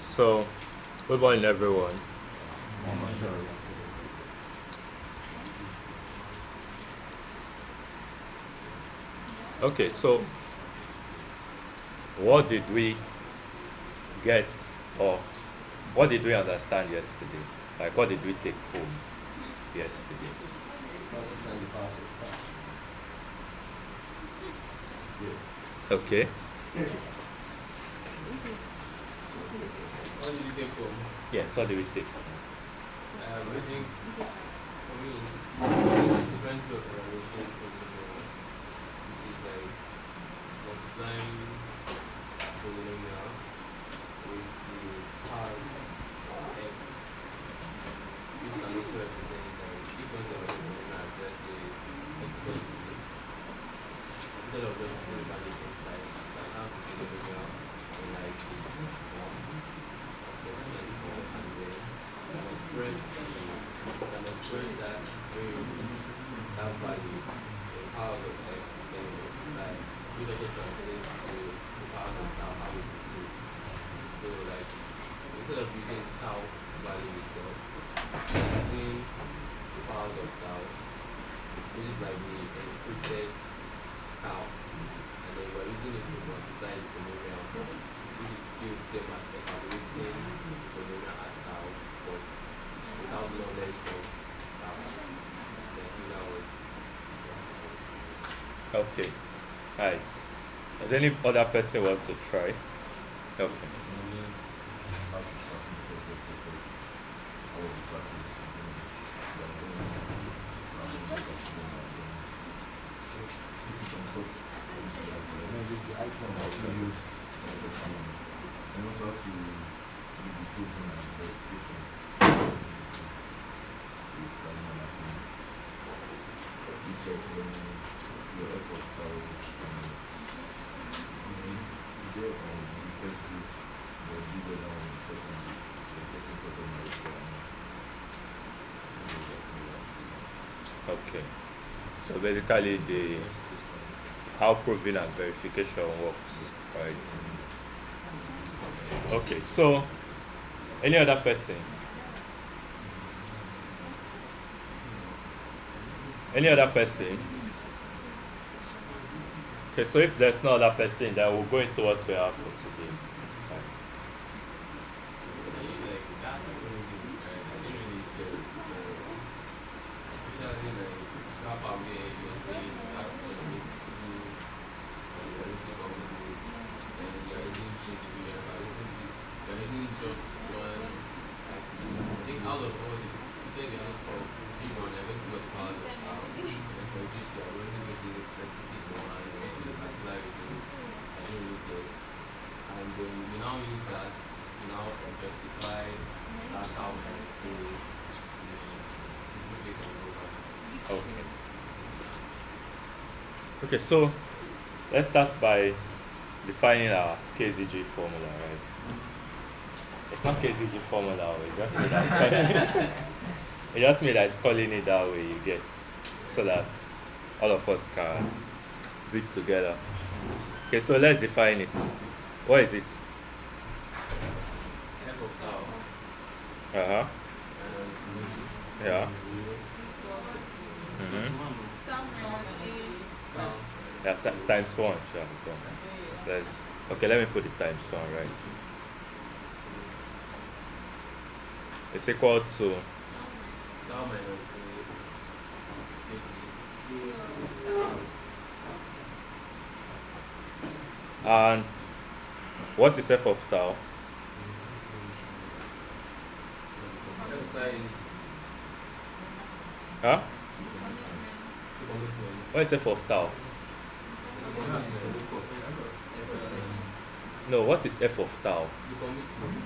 So, good morning, everyone. Okay, so what did we get or what did we understand yesterday? Like, what did we take home yesterday? Okay, What did you take home? yes, what did we take home? I think for me, different field of evaluation which is like multiplying polynomial with the powers of x, which can also represent like if one of the polynomial as let's say x plus b, instead of just putting values inside, you can have the polynomial in like this form, especially form, and then can express that variable, that value in powers of x, then like which also translates to the powers of tau, how it is used. So like instead of using tau value itself, using the powers of tau, which is like the encrypted tau, and then we're using it to multiply the polynomial, which is still the same as evaluating the polynomial at tau, but without knowledge of tau. Then that was Okay, nice. Does any other person want to try? Okay. Okay. So basically, the how proving and verification works, right? Okay. So, any other person? Any other person? Okay. So if there's no other person, then we'll go into what we have for today. Right. like that I didn't really scare especially like that part where you're saying you have to make two analytic components and you're using G2, you're using just one. I think out of all the you said the other for G1 you're going to do the powers of tau, and then for G2 you're only using a specific one and you're using a particular result. I didn't really get. And then you now use that to now justify that tau minus A is looking over. Okay. Okay. So let's start by defining our KZG formula, right? It's not KZG formula. It's just me that's calling it's just me that's calling it that way. You get, so that all of us can read together. Okay. So let's define it. What is it? F of tau Uh huh. minus B Yeah. Mm-hmm. tau. Yeah. Times one. Sure. Let's. Okay. Let me put the times one, right? It's equal to Tau minus and what is f of tau? Exercise Huh? commitment. What is f of tau? No, what is f of tau? The commitment.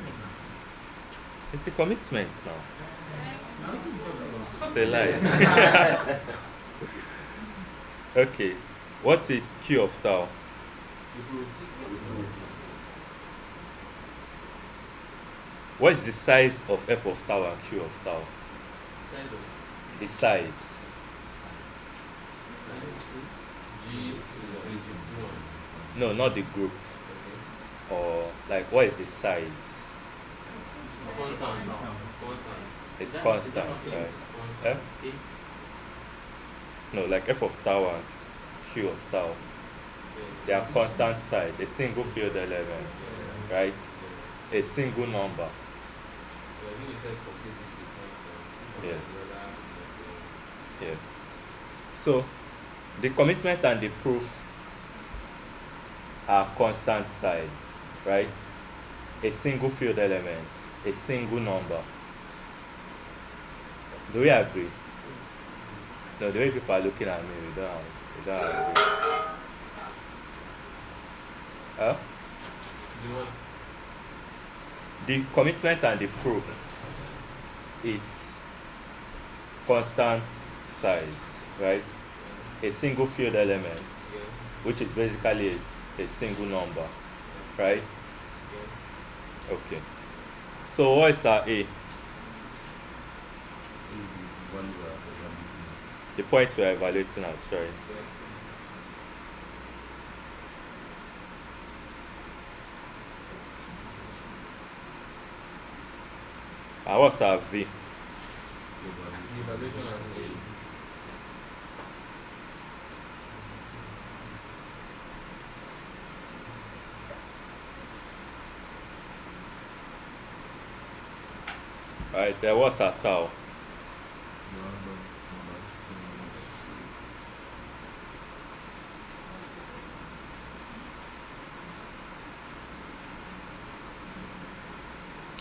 It's a commitment now. It's a lie. Okay. What is q of tau? The proof. What is the size of f of tau and q of tau? Side of The size. G to G1. No, not the group. Okay. Or like, what is the size? constant. Constant. It's constant, right? It's constant. Eh? No, like f of tau and q of tau. They are constant size, a single field element, right? A single number. I think you said complete is constant. Yes. The other, Yes. So the commitment and the proof are constant size, right? A single field element, a single number. Do we agree? No, the way people are looking at me, we don't agree. Huh? the what? The commitment and the proof is constant size, right? A single field element, Yeah. which is basically a single number, right? Yeah. Okay. So what is our A? The point we are evaluating at, right? Yeah. And what's our V? The evaluation as a Right, there was our tau.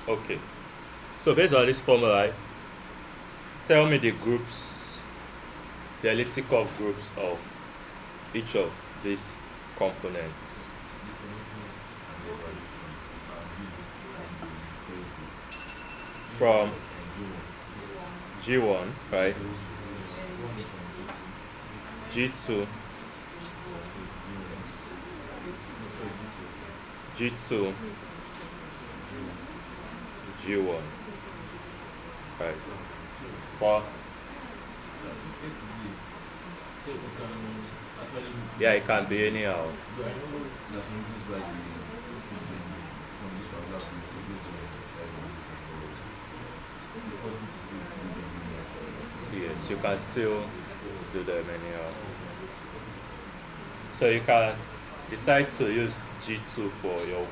Okay. So based on this formula, tell me the groups, the elliptic curve groups of each of these components. From G1, right? G2, G2, G1, right? Well, yeah, it can be anyhow. Yes, you can still do them anyhow. So you can decide to use G2 for your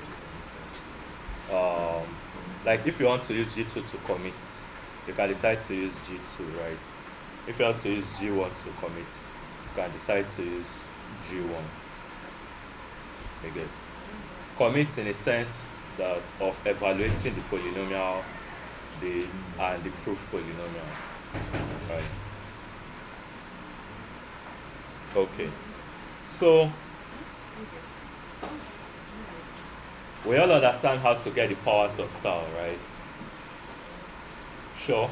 like if you want to use G2 to commit, you can decide to use G2, right? If you want to use G1 to commit, you can decide to use G1. You get commit in a sense that of evaluating the polynomial, and the proof polynomial, right? Okay, so we all understand how to get the powers of tau, right? Sure.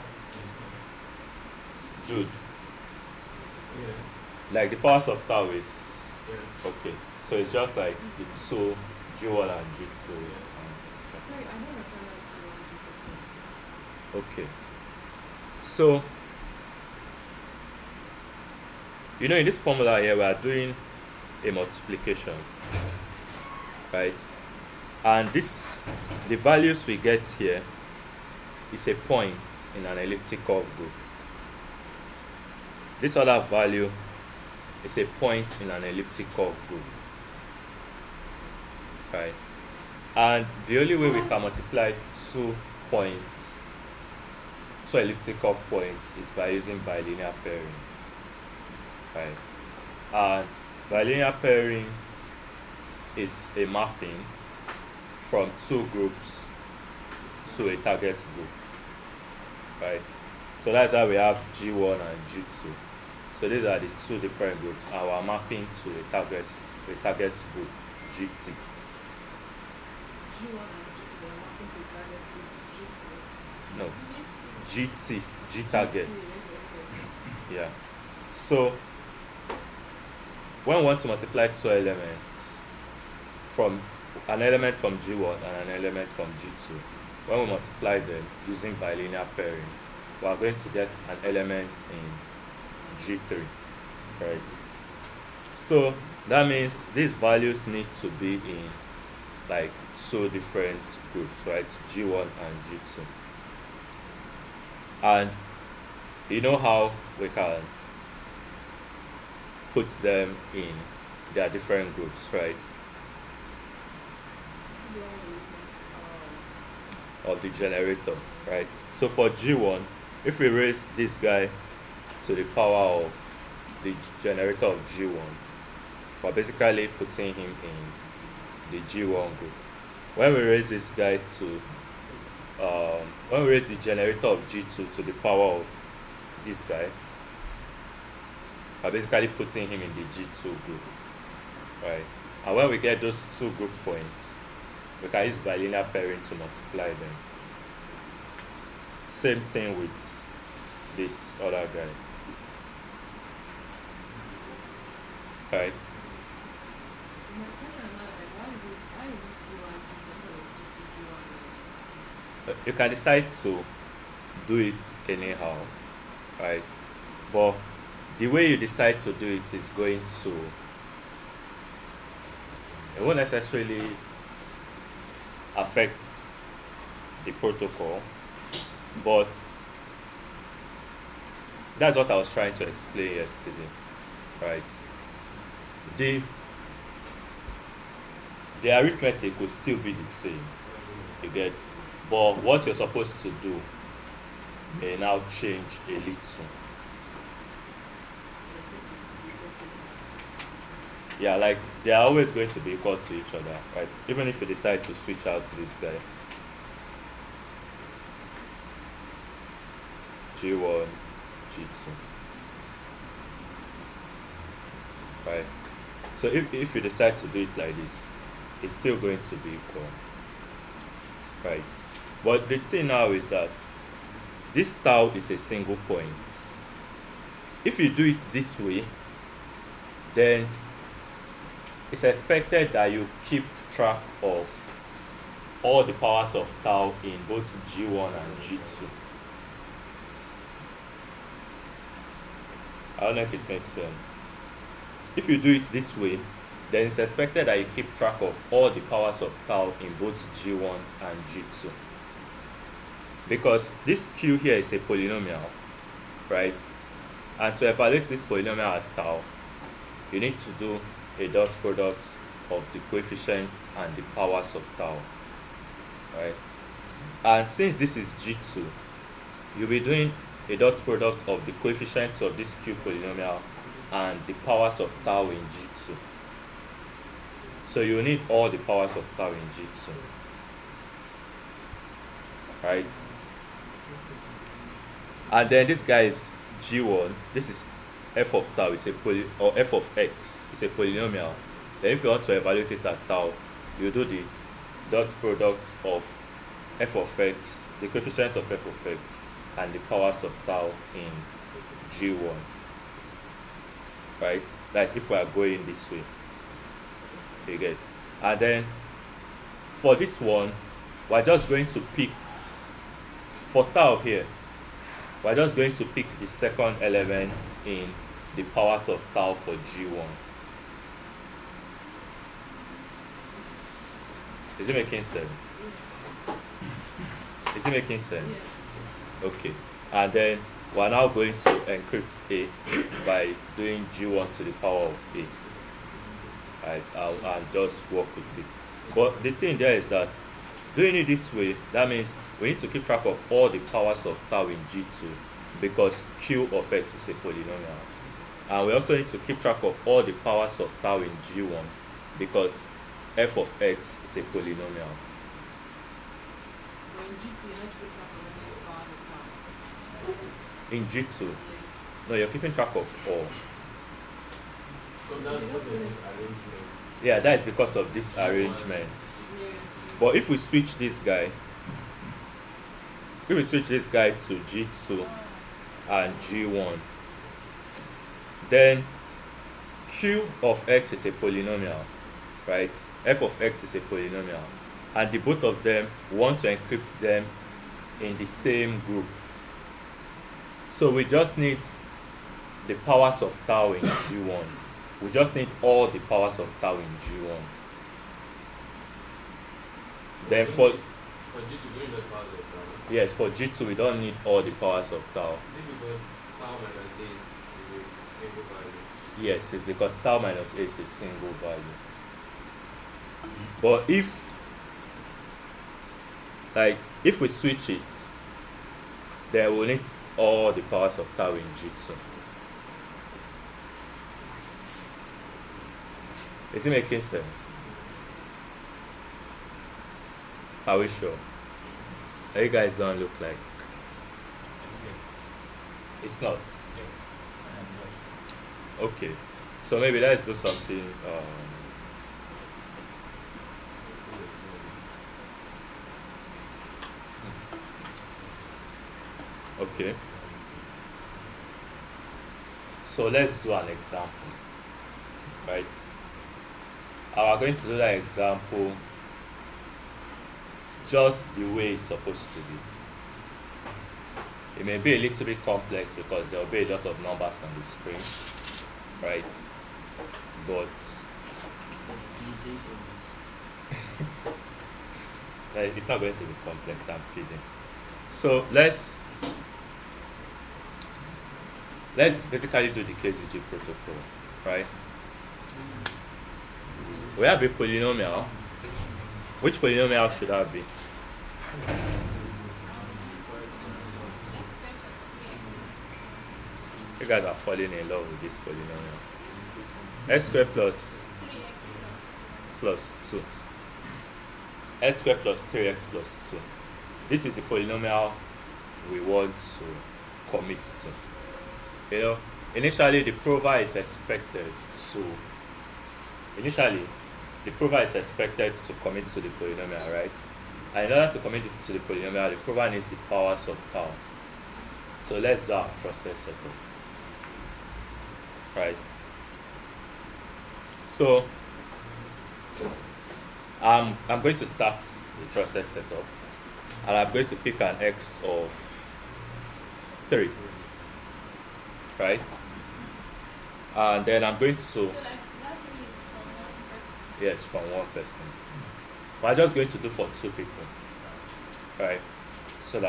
Jude, yeah. like the powers of tau is Yeah. okay. So it's just like the two G1 and G2. Sorry, I don't understand that. Okay. So you know in this formula here we are doing a multiplication, right? And the values we get here is a point in an elliptic curve group. This other value is a point in an elliptic curve group, right? And the only way we can multiply 2 points, 2 elliptic curve points, is by using bilinear pairing, right? And bilinear pairing is a mapping from 2 groups to a target group, right? So that's why we have G1 and G2. So these are the 2 different groups, and we're mapping to a target group, GT. G1 and G2, they're mapping to target with G2. No, GT, G targets. Okay. Yeah. So when we want to multiply 2 elements, from an element from G1 and an element from G2, when we multiply them using bilinear pairing, we are going to get an element in G3, right? So that means these values need to be in like 2 different groups, right? G1 and G2. And you know how we can put them in their different groups, right? Of the generator, right? So for G1, if we raise this guy to the power of the generator of G1, we're basically putting him in the G1 group. When we raise this guy to when we raise the generator of G2 to the power of this guy, we're basically putting him in the G2 group, right? And when we get those two group points, we can use bilinear pairing to multiply them. Same thing with this other guy, right? My question is not like, why is this G1 instead of G2 G1? You can decide to do it anyhow, right? But the way you decide to do it is going to, it won't necessarily affect the protocol, but that's what I was trying to explain yesterday, right? The arithmetic will still be the same, you get, but what you're supposed to do may now change a little. Yeah, like they are always going to be equal to each other, right? Even if you decide to switch out this guy, G1, G2, right? So if you decide to do it like this, it's still going to be equal, right? But the thing now is that this tau is a single point. If you do it this way, then it's expected that you keep track of all the powers of tau in both G1 and G2. I don't know if it makes sense. If you do it this way, then it's expected that you keep track of all the powers of tau in both G1 and G2. Because this Q here is a polynomial, right? And to evaluate this polynomial at tau, you need to do a dot product of the coefficients and the powers of tau, right? And since this is G2, you'll be doing a dot product of the coefficients of this Q polynomial and the powers of tau in G2. So you need all the powers of tau in G2, right? And then this guy is G1. This is f of tau is or f of x is a polynomial. Then if you want to evaluate it at tau, you do the dot product of f of x, the coefficient of f of x, and the powers of tau in G1, right? That's if we are going this way, you get. And then for this one, we're just going to pick, for tau here, we're just going to pick the second element in the powers of tau for G1. Is it making sense? Is it making sense? Yes. Okay. And then we're now going to encrypt A by doing G1 to the power of A. Right, I'll just work with it. But the thing there is that doing it this way, that means we need to keep track of all the powers of tau in G2 because Q of x is a polynomial. And we also need to keep track of all the powers of tau in G1 because f of x is a polynomial. But in G2, you're not keeping track of any power of tau. In G2, no, you're keeping track of all. So that's because of this arrangement. Yeah, that is because of this arrangement. Yeah. But if we switch this guy, to G2 and G1, then Q of x is a polynomial, right? F of x is a polynomial. And the both of them, we want to encrypt them in the same group. So we just need the powers of tau in G1. We just need all the powers of tau in G1. Then for For G2, going to powers of tau. Yes, for G2 we don't need all the powers of tau. Is it because tau minus a is a single value? Yes, it's because tau minus a is a single value. But if we switch it, then we'll need all the powers of tau in G2. Is it making sense? Are we sure? You guys don't look like it's not. Okay, so maybe let's do something. Okay, so let's do an example, right? I'm going to do that example just the way it's supposed to be. It may be a little bit complex because there will be a lot of numbers on the screen, right? But it's not going to be complex, I'm kidding. So let's basically do the KZG protocol, right? We have a polynomial. Which polynomial should that be? You guys are falling in love with this polynomial. X squared plus 2. X squared plus 3x plus 2. This is a polynomial we want to commit to. Initially the prover is expected to commit to the polynomial, right? And in order to commit to the polynomial, the prover needs the powers of tau. So let's do our process setup. Right. So I'm going to start the process setup, and I'm going to pick an x of 3. Right? And then I'm going to yes, from one person. We're just going to do for 2 people. Right? So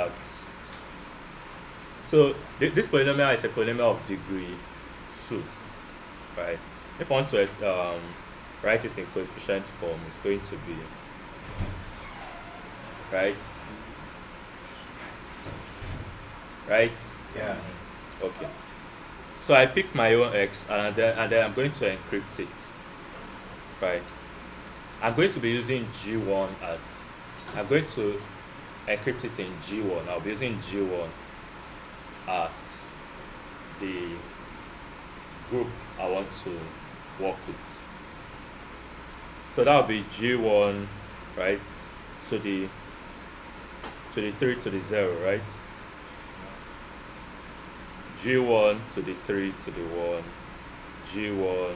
this polynomial is a polynomial of degree 2. Right? If I want to write it in coefficient form, it's going to be right? Yeah. Okay. So I pick my own x, and then I'm going to encrypt it. Right? I'm going to be using G1 as I'm going to encrypt it in G1. I'll be using G1 as the group I want to work with. So that will be G1, right, to the 3 to the 0, right? G1 to the 3 to the 1, G1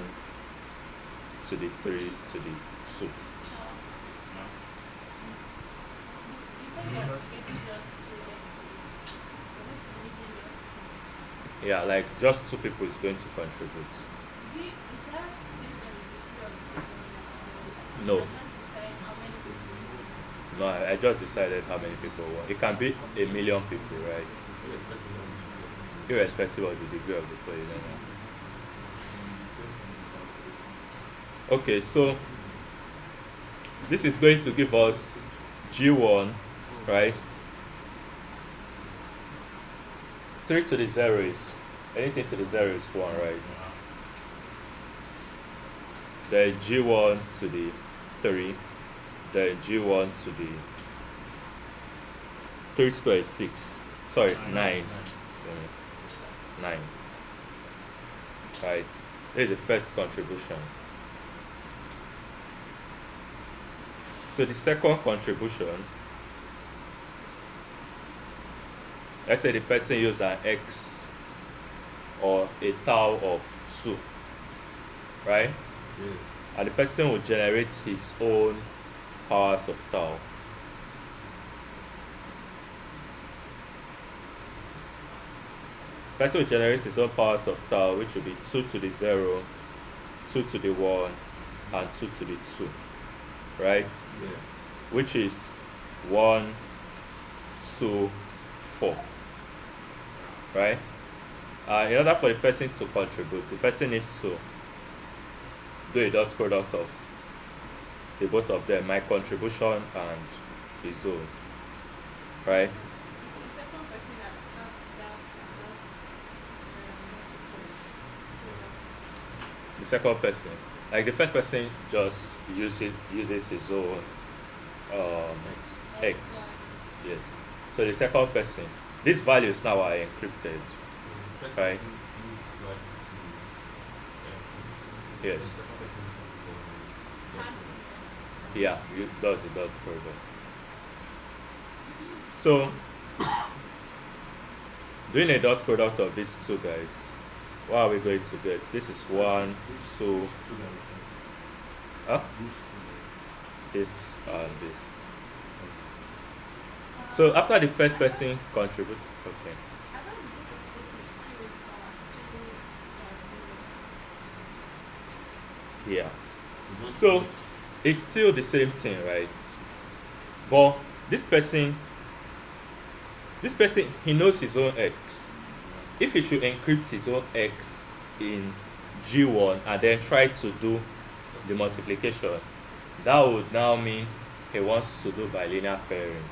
to the 3 to the 2. Yeah, like just 2 people is going to contribute. No. No, I just decided how many people want. It can be 1,000,000 people, right? Irrespective of the degree of the polynomial. Okay, so this is going to give us G1, right? 3 to the 0 is, anything to the 0 is 1, right? Then G1 to the 3, then G1 to the 3 squared is 6. Sorry, 9. 9. Right? This is the first contribution. So the second contribution, let's say the person used an x or a tau of 2, right? And the person will generate his own powers of tau. The person will generate his own powers of tau, which will be 2 to the 0, 2 to the 1, and 2 to the 2, right? Yeah. Which is 1, 2, 4, right? In order for the person to contribute, the person needs to do a dot product of the both of them, my contribution and his own, right? It's the second person that starts that The second person, like the first person just uses his own x, yes. So the second person, these values now are encrypted, right? Yes. Yeah, it does a dot product. So doing a dot product of these two guys, what are we going to get? This is 1, 2, huh? This and this. So after the first person contribute, okay. I thought this was supposed to be Q is 2 Yeah. So it's still the same thing, right? But this person, he knows his own x. If he should encrypt his own x in G1 and then try to do the multiplication, that would now mean he wants to do bilinear pairing.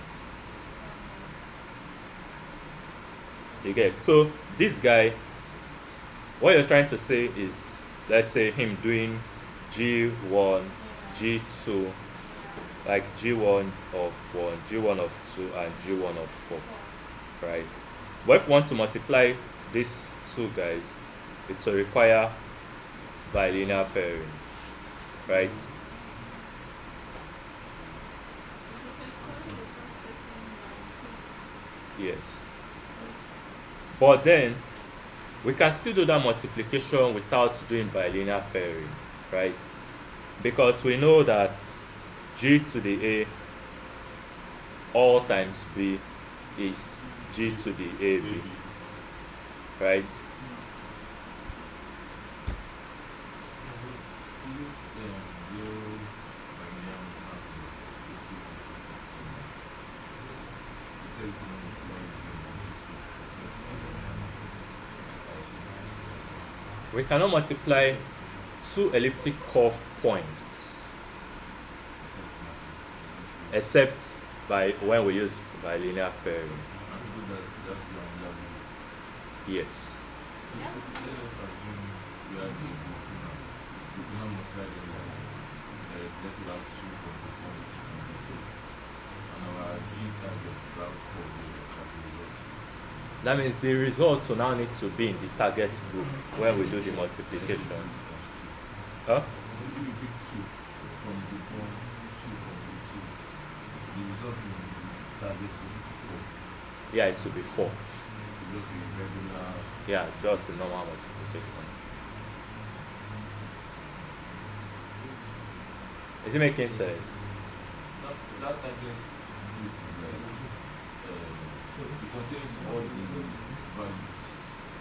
You get? So this guy, what you're trying to say is, let's say him doing G1, G2, like G1 of 1, G1 of 2, and G1 of 4, right? But if we want to multiply these two guys, it will require bilinear pairing, right? Yes. But then we can still do that multiplication without doing bilinear pairing, right? Because we know that G to the A all times B is G to the AB, right? We cannot multiply two elliptic curve points except by when we use bilinear pairing. Yes. That means the result will now need to be in the target group when we do the multiplication. Huh? Yeah, it will be 4. Yeah, just the normal multiplication. Is it making sense? That target group is like, it contains all the values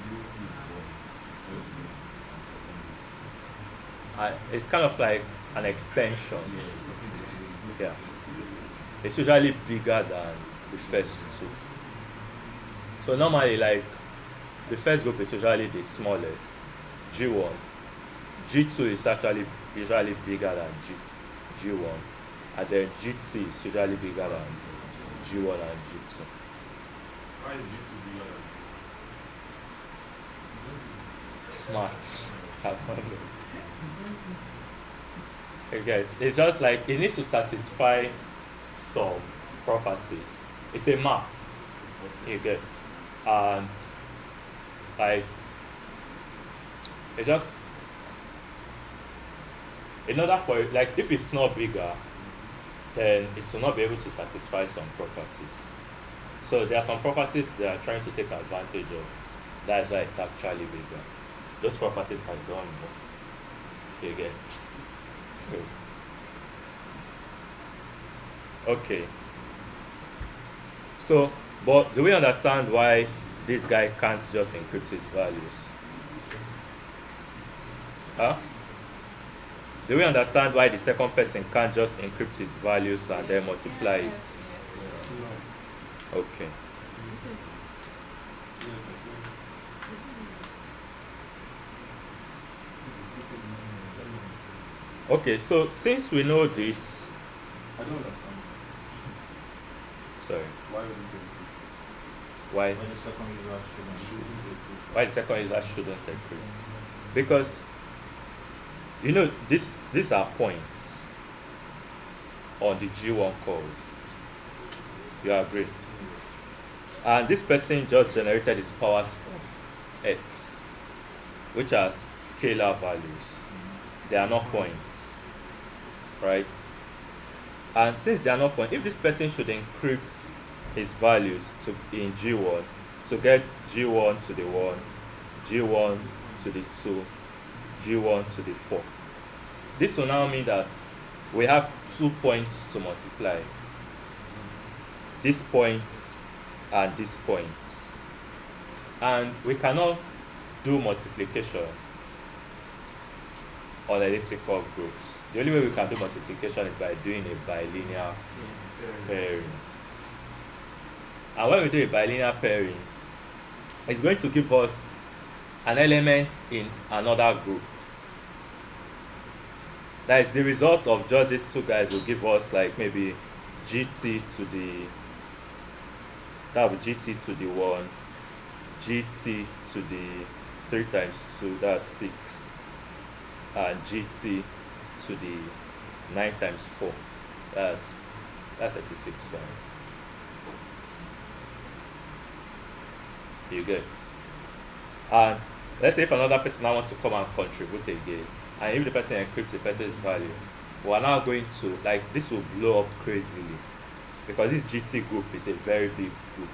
you feel for first group and second group. It's kind of like an extension. Yeah. Yeah. It's usually bigger than the first two. So normally, like, the first group is usually the smallest, G1. G2 is actually usually bigger than G1. And then GT is usually bigger than G1 and G2. Why is G2 bigger than Smart. I don't know. Okay, it's just like it needs to satisfy some properties. It's a map, you get, and like it just, in order for it, like if it's not bigger, then it will not be able to satisfy some properties. So there are some properties they are trying to take advantage of. That's why it's actually bigger. Those properties are gone, you get. Okay. So, but do we understand why this guy can't just encrypt his values? Huh? Do we understand why the second person can't just encrypt his values and then multiply it? Yes. Okay. Okay, so since we know this, I don't understand. sorry, Why would you say why When the second user shouldn't take it. why the second user shouldn't encrypt? Because these are points on the G1 calls. You agree? And this person just generated his powers of X, which are scalar values. They are not points, right? And since they are not points, if this person should encrypt his values in G1 to get G1 to the 1, G1 to the 2, G1 to the 4. This will now mean that we have 2 points to multiply. This point and this point. And we cannot do multiplication on elliptical groups. The only way we can do multiplication is by doing a bilinear pairing. And when we do a bilinear pairing, it's going to give us an element in another group. That is, the result of just these two guys will give us like maybe GT to the, that would be GT to the 1, GT to the 3 times 2, that's 6, and GT to the 9 times 4, that's 36 times. You get? And let's say if another person now wants to come and contribute again, and if the person encrypts the person's value, we are now going to, like, this will blow up crazily, because this GT group is a very big group.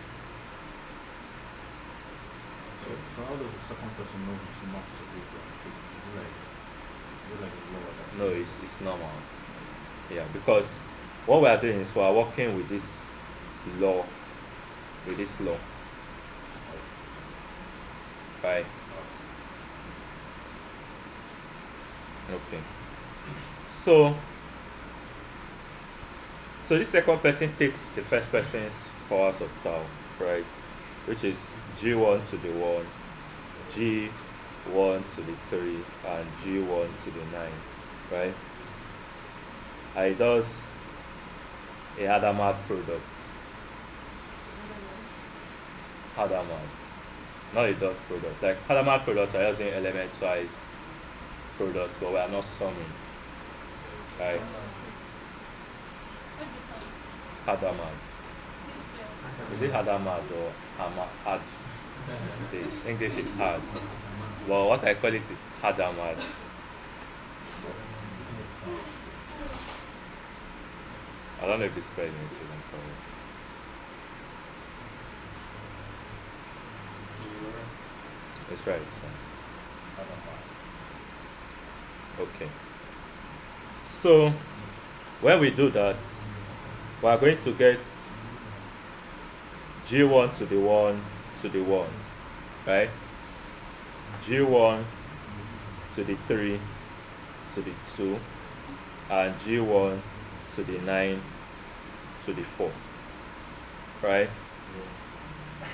So how does the second person know he's not supposed to encrypt? Is it like a law that's No, it's normal. Yeah, because what we are doing is we are working with this law, right? Okay. So this second person takes the first person's powers of tau, right? Which is G1 to the 1, G1 to the 3, and G1 to the 9, right? And it does a Hadamard product. Hadamard, not a dot product. Like Hadamard product are using element-wise products, but we are not summing, right? Hadamard. Is it Hadamard or Had? This English is hard. Well, what I call it is Hadamard. I don't know if the spelling is even correct. That's right. Okay. So when we do that, we are going to get G1 to the 1 to the 1, right? G1 to the 3 to the 2, and G1 to the 9 to the 4, right?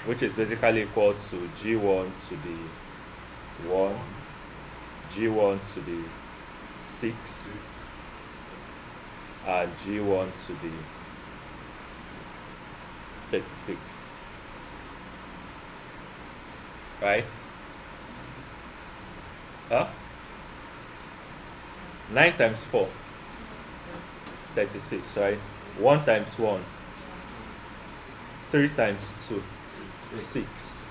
Which is basically equal to G1 to the 1, G1 to the 6, and G1 to the 36, right? 9 times 4, 36, right? 1 times 1, 3 times 2, 6.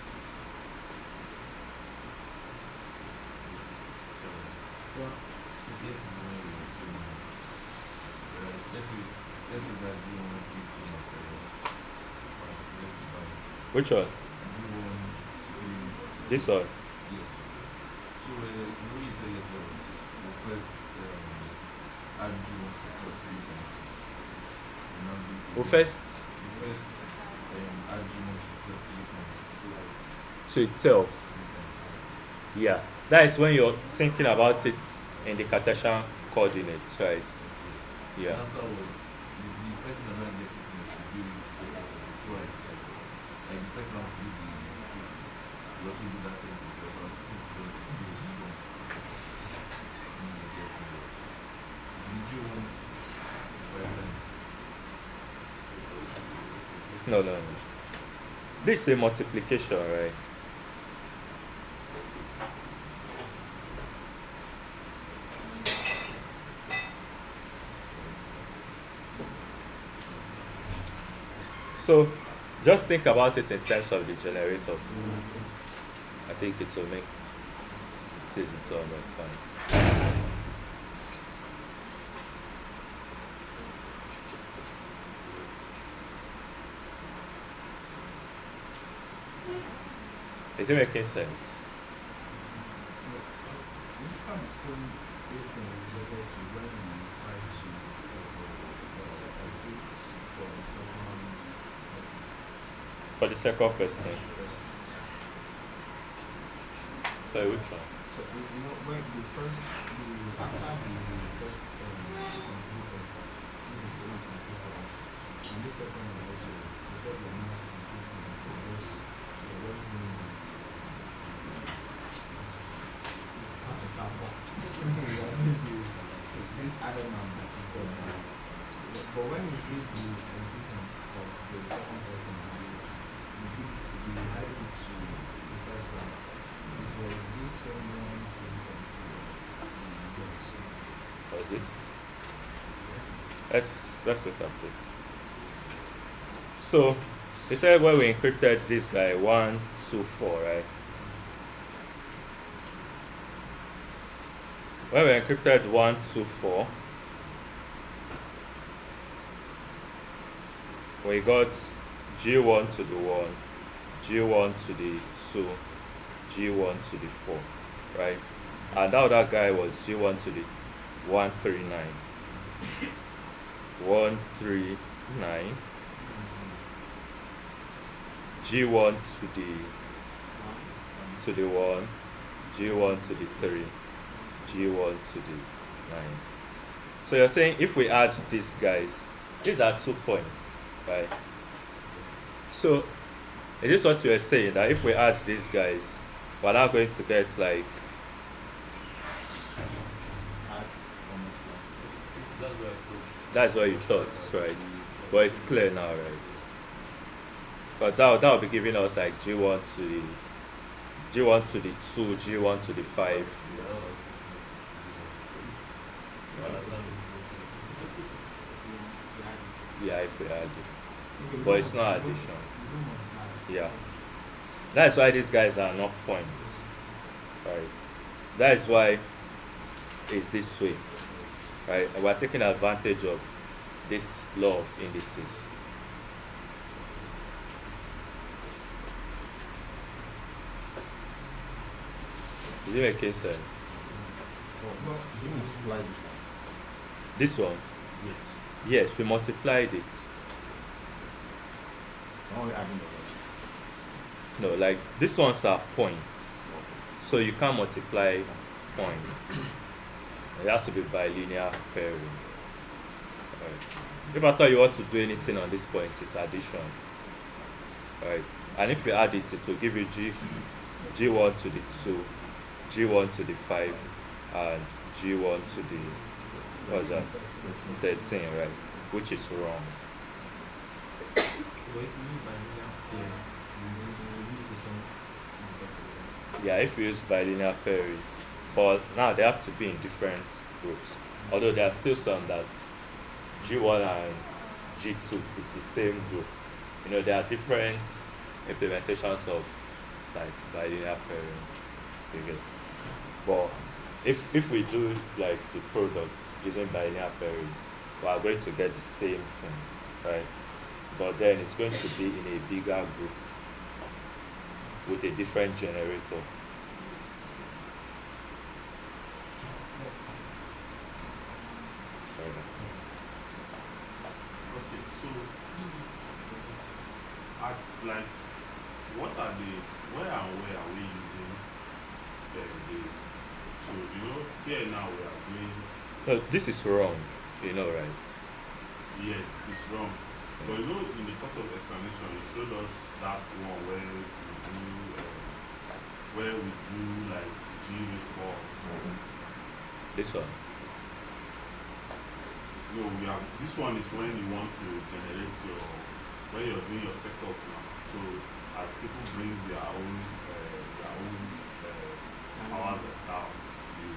Which one? This one? Who first? To itself. Yeah, that is when you're thinking about it in the Cartesian coordinates, right? Yeah. that sense is just not No, no, no. This is a multiplication, right? So just think about it in terms of the generator. I think it will make it easy to understand. Is it making sense? This kind of same based on the result to when we try to update for the second person. For the second person. Sorry, which one? So you know when the first after the first computer, this is only computer and the second one also the second one not completing because the one that's a couple. This other man that you said but when we did the completion of the second person we had it to the first one. It was this same one since Was it? Let's look at it. So he said when we encrypted this guy 1, 2, 4, right? When we encrypted 1, 2, 4, we got G1 to the 1, G1 to the 2, G1 to the 4, right? And now that guy was G1 to the 139. 139. G1 to the 1, G1 to the 3, G1 to the 9. So you're saying if we add these guys, these are 2 points, right? So is this what you were saying, that if we add these guys, we're now going to get like that's what you thought, right? But it's clear now, right? But that will be giving us like G1 to the 2, G1 to the 5. Yeah, if we add it. But it's not addition. Yeah. That's why these guys are not points. Right? That is why it's this way. Right? And we're taking advantage of this law of indices. Does it make any sense? well, you multiply this one. This one? Yes. Yes, we multiplied it. Only adding the No, like these ones are points. So you can't multiply points. It has to be bilinear pairing. Right. If I thought you want to do anything on this point, it's addition. Right. And if you add it, it will give you G1 to the 2, G1 to the 5, and G1 to the, what's that? 13, right? Which is wrong. Yeah, if you use bilinear pairing, but now they have to be in different groups. Although there are still some that G1 and G2 is the same group. You know, there are different implementations of like bilinear pairing. You get. But if we do like the product using bilinear pairing, we are going to get the same thing, right? But then it's going to be in a bigger group with a different generator. Sorry. Okay, so like, what are where and where are we using the so here now we are doing No, this is wrong, right? yes, it's wrong. But in the course of explanation, you showed us that one where we do where we do like G response. This one. No, we have this one is when you want to generate your when you're doing your setup now. So as people bring their own powers of down, you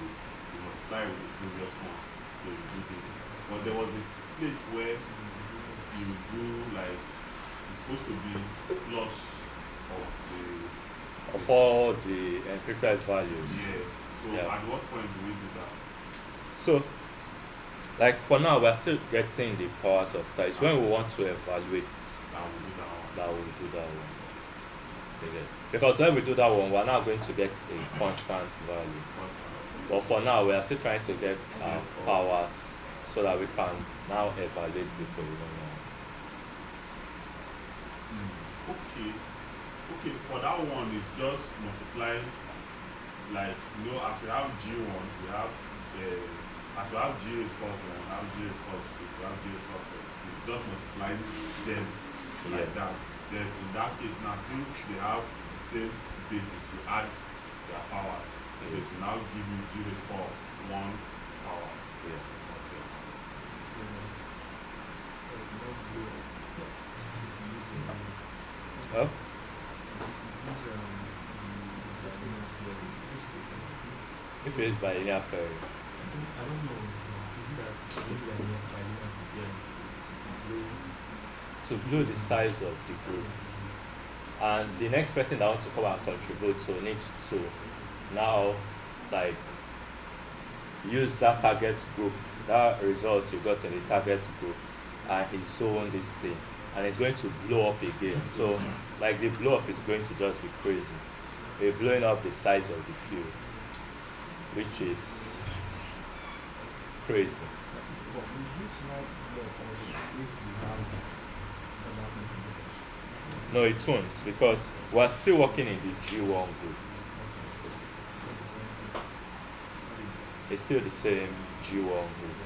multiply with the previous one. So you do this. But there was a place where you do like it's supposed to be plus of the Of all the encrypted values. yes. So Yeah. at what point do we do that? So, like for now, we're still getting the powers of that. It's when we want to evaluate That will do that one. that we'll do that one. Okay. Because when we do that one, we're now going to get a constant value. But for now, we are still trying to get our powers so that we can now evaluate the polynomial. Okay. Okay, for that one it's just multiplying like as we have G1, we have as we have G raised power 1, we have G raised power 6, we have G raised power 6, just multiplying them like that. Then in that case now since they have the same basis, you add their powers. It will now give you G raised power 1 power. Yeah. Okay. Oh? If it is bilinear pairing. I don't know. Is it that To blow the size of the group. And the next person that wants to come and contribute to need to now like use that target group, that result you got in the target group, and he's zone this thing and it's going to blow up again. So like the blow up is going to just be crazy. We're blowing up the size of the field, which is crazy. But will this not block also if we have other contributors? No, it won't, because we're still working in the G1 group. It's still the same G1 group.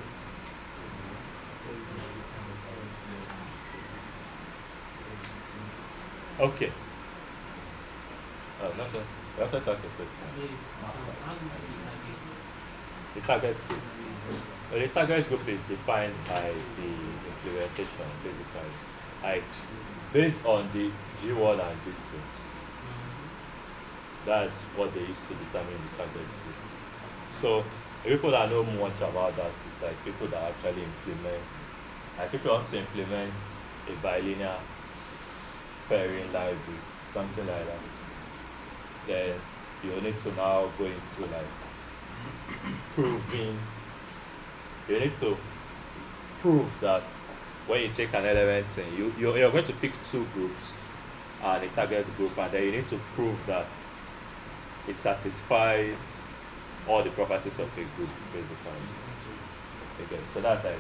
Okay. Oh, that's it. We have to ask a question. The target group. So the target group is defined by the implementation, basically. Like, based on the G1 and G2. That's what they used to determine the target group. So, the people that know much about that is like people that actually implement, like if you want to implement a bilinear pairing library, something like that, then you need to now go into like proving, you need to prove that when you take an element and you're going to pick two groups and a target group, and then you need to prove that it satisfies all the properties of a group, basically. Okay, so that's like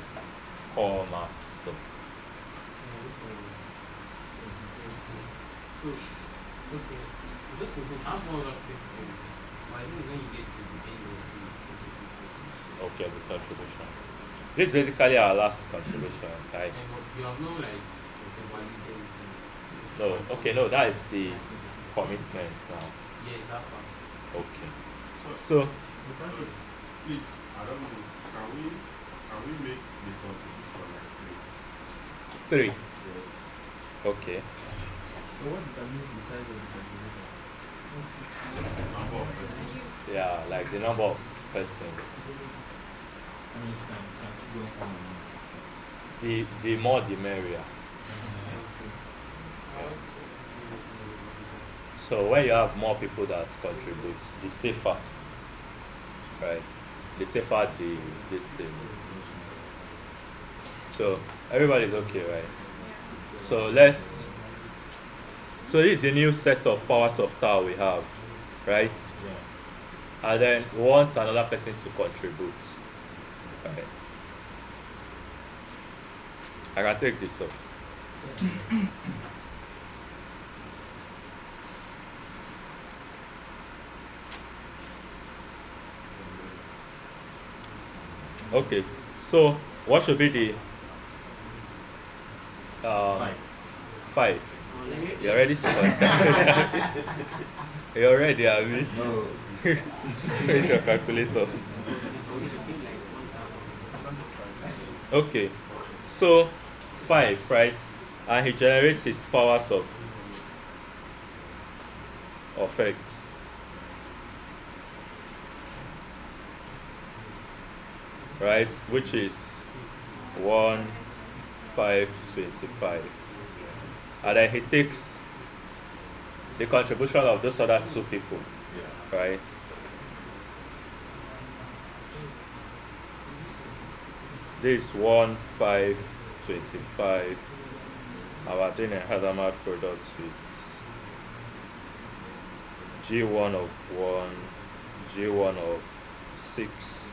core math stuff. So, okay, just to have one of this thing, but I think when you get to the end of the Okay, the contribution. This is basically our last contribution, right? and but you have no like validated. No, okay, no, that is the commitment now. Yeah, that part. Okay. So, Please, I don't know, can we make the contribution like 3? 3. Okay. So what determines the size of the contribution? Number of persons. Yeah, like the number of persons. I mean, it can keep going on and on. The more the merrier. So when you have more people that contribute, the safer, right? The safer this thing. So everybody's okay, right? So so this is a new set of powers of tau we have, right? Yeah. And then we want another person to contribute. Right. I can take this off. Okay, so what should be the 5. 5? You're ready to contact. You already, Abi? No. Where's your calculator? Okay. So 5, right? And he generates his powers of x. Right? Which is 1, 5, 25. And then he takes the contribution of those other 2 people. Right? This 1, 5, 25. And we're doing a Hadamard product with G1 of 1, G1 of 6,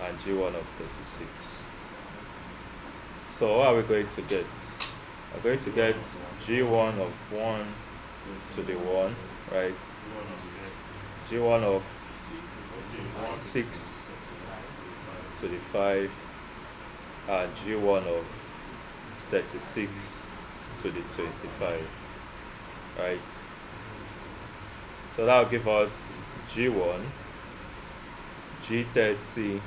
and G1 of 36. So what are we going to get? We're going to get G1 of 1 to the 1, right? G1 of 6 to the 5, and G1 of 36 to the 25, right? So that will give us G1, G30,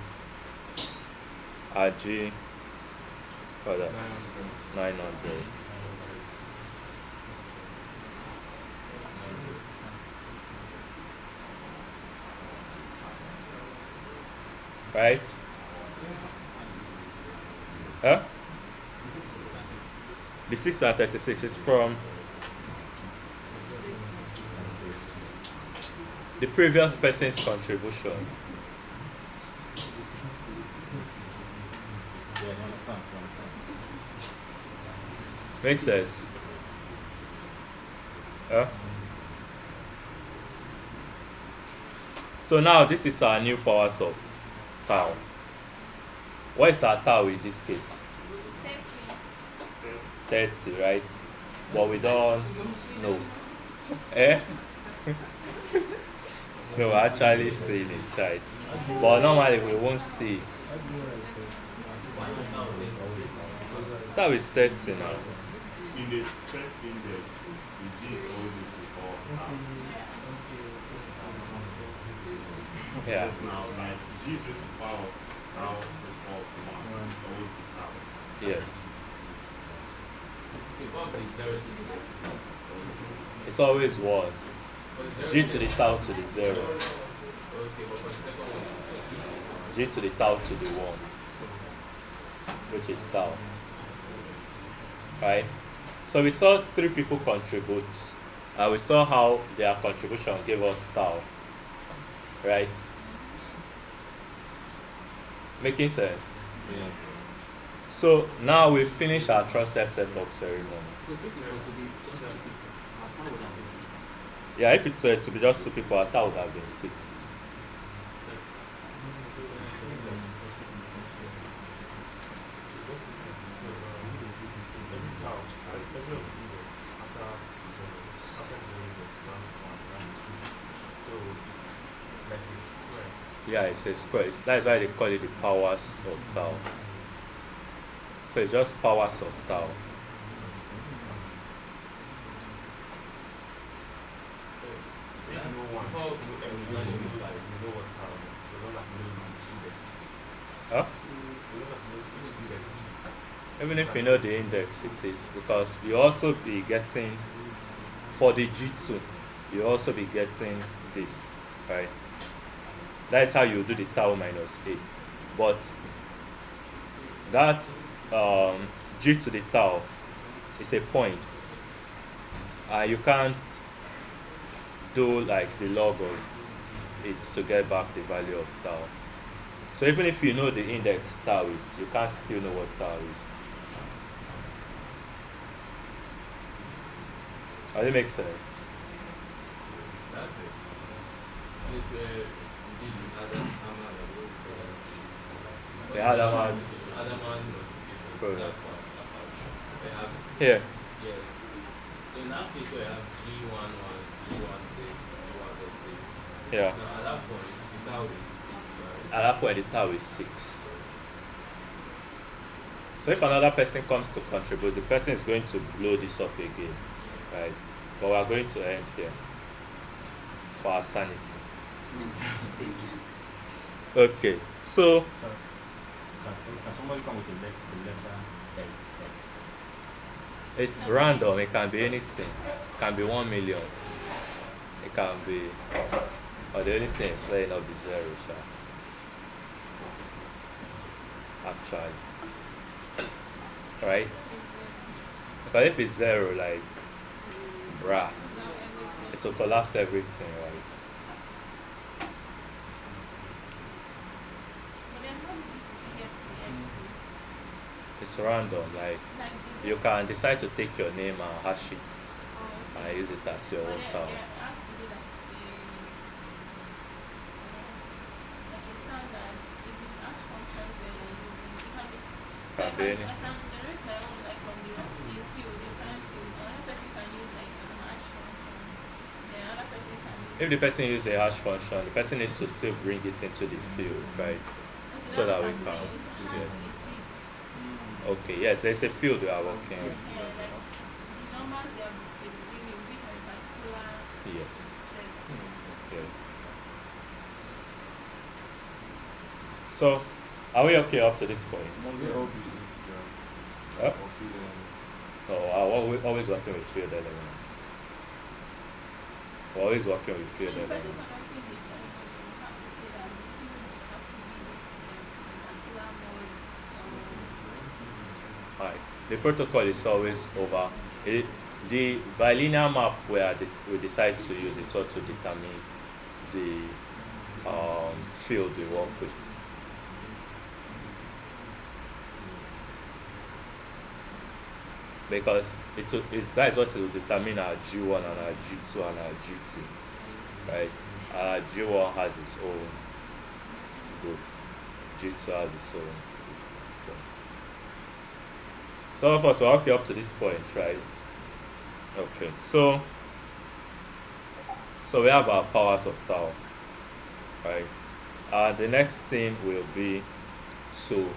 and G, oh, that's 900. Right? Huh? The 6 and 36 is from the previous person's contribution. Yeah, I understand. Makes sense? Huh? So now this is our new powers of tau. What is our tau in this case? 30, right? But we don't know. Eh? No, actually see it in chat. But normally we won't see it. Tau is 30 now. In the first index, the G is always used to call tau. Yeah. Just now, like G is used to power of tau is called 1. Always be tau. Yeah. What the 0 to the x? It's always 1. For the 0 G to the tau to the 0. Okay, but for the second one, G to the tau to the 1. Which is tau. Right? So we saw 3 people contribute. And we saw how their contribution gave us tau. Right? Making sense? Yeah. So now we finish our trusted setup ceremony. Yeah, if it were to be just 2 people, our tau would have been 6. Yeah, it's a square. That's why they call it the powers of tau. So it's just powers of tau. Huh? Even if you know the index, it is because you also be getting for the G2, you also be getting this, right? That's how you do the tau minus A. But that G to the tau is a point. You can't do like the log of it to get back the value of tau. So even if you know the index tau is, you can't still know what tau is. Does it make sense? that's it. This where we did Adam Hammer and Road for The other one Adam and Road. that part. We have, here. yes. So in that case, we have G11, G16, G136. Yeah. Now at that point, the tau is 6, right? At that point, the tau is 6. So if another person comes to contribute, the person is going to blow this up again, right? But we are going to end here for our sanity. Okay, so Sorry. Can somebody come with a lesser X? it's random. It can be anything. It can be 1 million. It can be, or the only thing is let it not be zero, sha. Actually, right? Because if it's zero, like, bruh, it will collapse everything, right? It's random. Like, you can decide to take your name and hash it and use it as your own town. Can be any. If the person uses a hash function, the person needs to still bring it into the field, right? So that we can. Yeah. Okay, yes, there's a field we are working with. Yes. Okay. So, are we okay up to this point? Must they all be integer Huh? or field elements? No, I'm always working with field elements. We're always working with field elements. Right. The protocol is always over. The bilinear map where we decide to use is to determine the field we work with. Because that is what will determine our G1 and our G2 and our G2, right? Our G1 has its own group, G2 has its own group. So of us, we're okay up to this point, right? Okay, so we have our powers of tau, right? The next thing will be to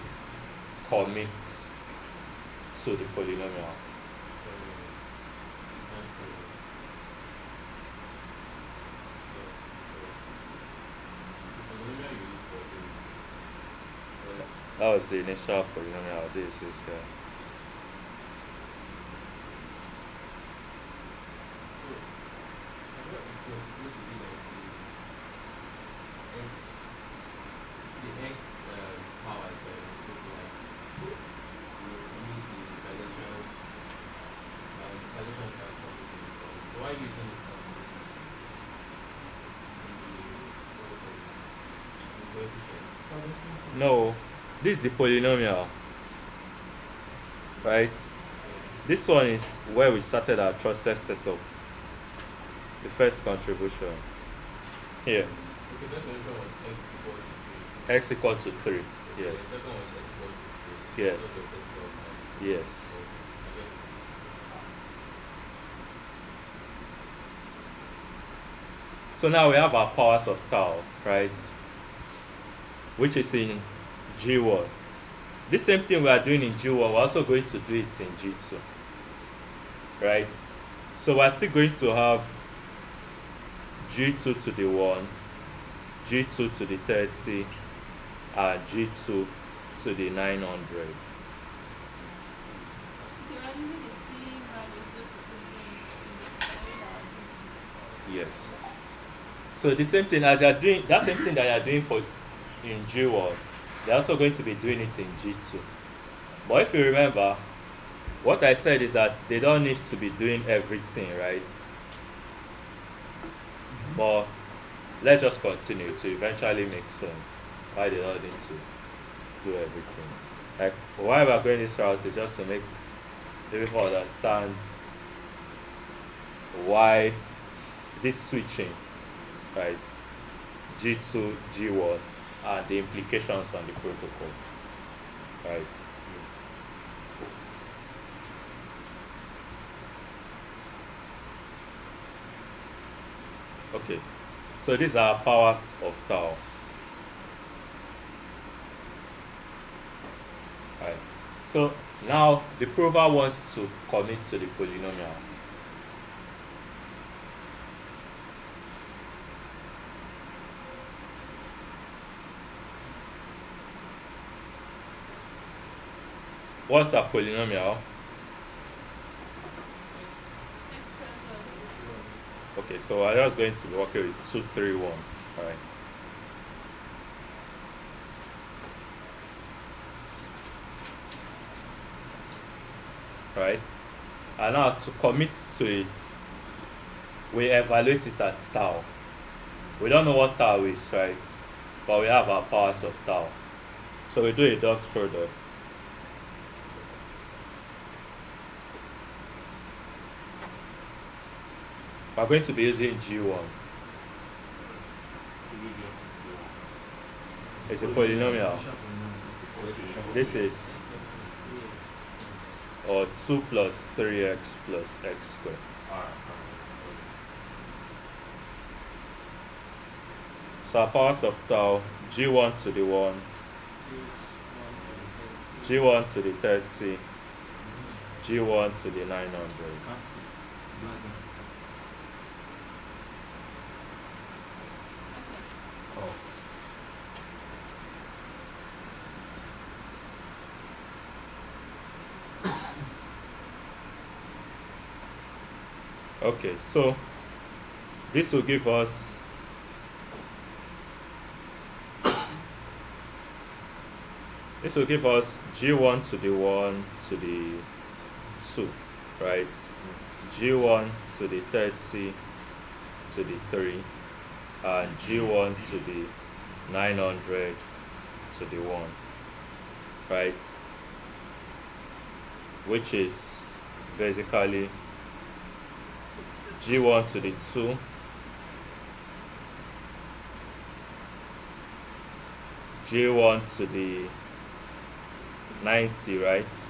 commit to the polynomial. That was the initial polynomial. This is here. No, this is the polynomial, right? This one is where we started our process setup. The first contribution here. X equal to 3. Yes. Yes. Yes. So now we have our powers of tau, right? Which is in G1. The same thing we are doing in G1, we're also going to do it in G2, right? So we're still going to have G2 to the 1, G2 to the 30, and G2 to the 900. Yes. So the same thing as you are doing, that same thing that you are doing for in G1, they're also going to be doing it in G2. But if you remember, what I said is that they don't need to be doing everything, right? But let's just continue to eventually make sense why they don't need to do everything. Like, why we are going this route is just to make people understand why this switching, right? G2, G1, and the implications on the protocol, right? Okay, so these are powers of tau. Right. So now the prover wants to commit to the polynomial. What's a polynomial? Okay, so I'm just going to be working with 2, 3, 1. Alright. Right? And now to commit to it, we evaluate it at tau. We don't know what tau is, right? But we have our powers of tau. So we do a dot product. We're going to be using G1. It's a polynomial. This is or 2 plus 3x plus x squared. So our powers of tau, G1 to the 1, G1 to the 30, G1 to the 900. Okay, so this will give us G1 to the 1 to the 2, right? G1 to the 30 to the 3, and G1 to the 900 to the 1, right? Which is basically G1 to the 2, G1 to the 90, right?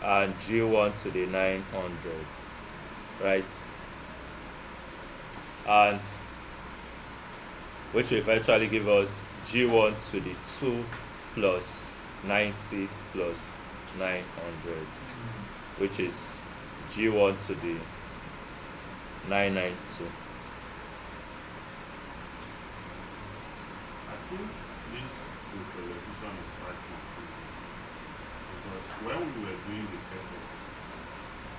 And G1 to the 900, right? And which will eventually give us G1 to the 2 plus 90 plus 900, which is G1 to the 992. I think this representation is quite confusing because when we were doing the setup,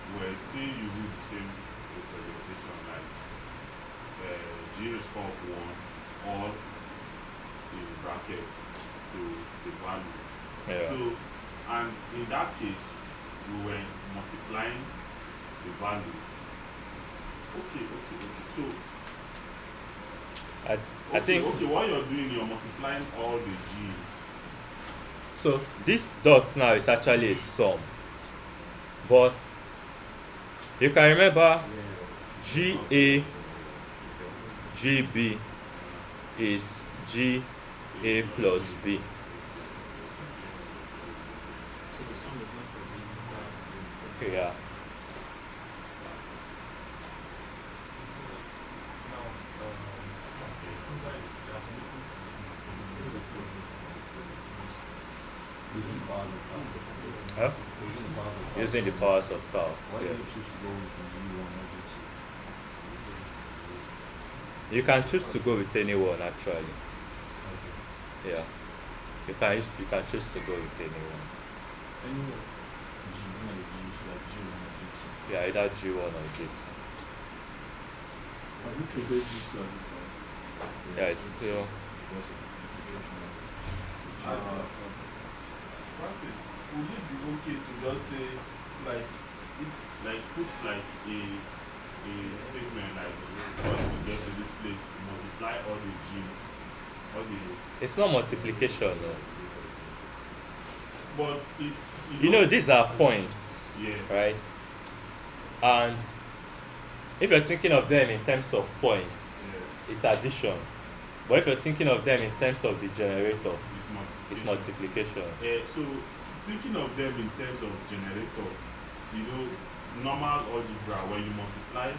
we were still using the same representation like G is called 1 all in bracket to the value. Yeah. So, and in that case, we were multiplying the values. Okay. So, I think okay, what you're doing, you're multiplying all the G's. so. This dot now is actually a sum, but you can remember GA GB is GA plus B. So the sum is not for B, that's the Yeah. Now, you guys are committing to this thing. Using powers of tau. Huh? Using the powers of tau. Using the powers of tau. Why Yeah. do you choose to go with G1 or G2? You can choose to go with anyone actually. Okay. Yeah. You can choose to go with anyone. Anyone? G1 or G2, like G1 or G2. Yeah, either G1 or G2. Have you created G2 at this point? Yeah, it's still. Because of duplication of Francis, would it be okay to just say, like, put like a statement like, once you get to this place, you multiply all the G's, all the. It's not multiplication, no. But You know, these are points, Yeah. right? And if you're thinking of them in terms of points, Yeah. it's addition. But if you're thinking of them in terms of the generator, it's multiplication. multiplication. So thinking of them in terms of generator, you know, normal algebra when you multiply,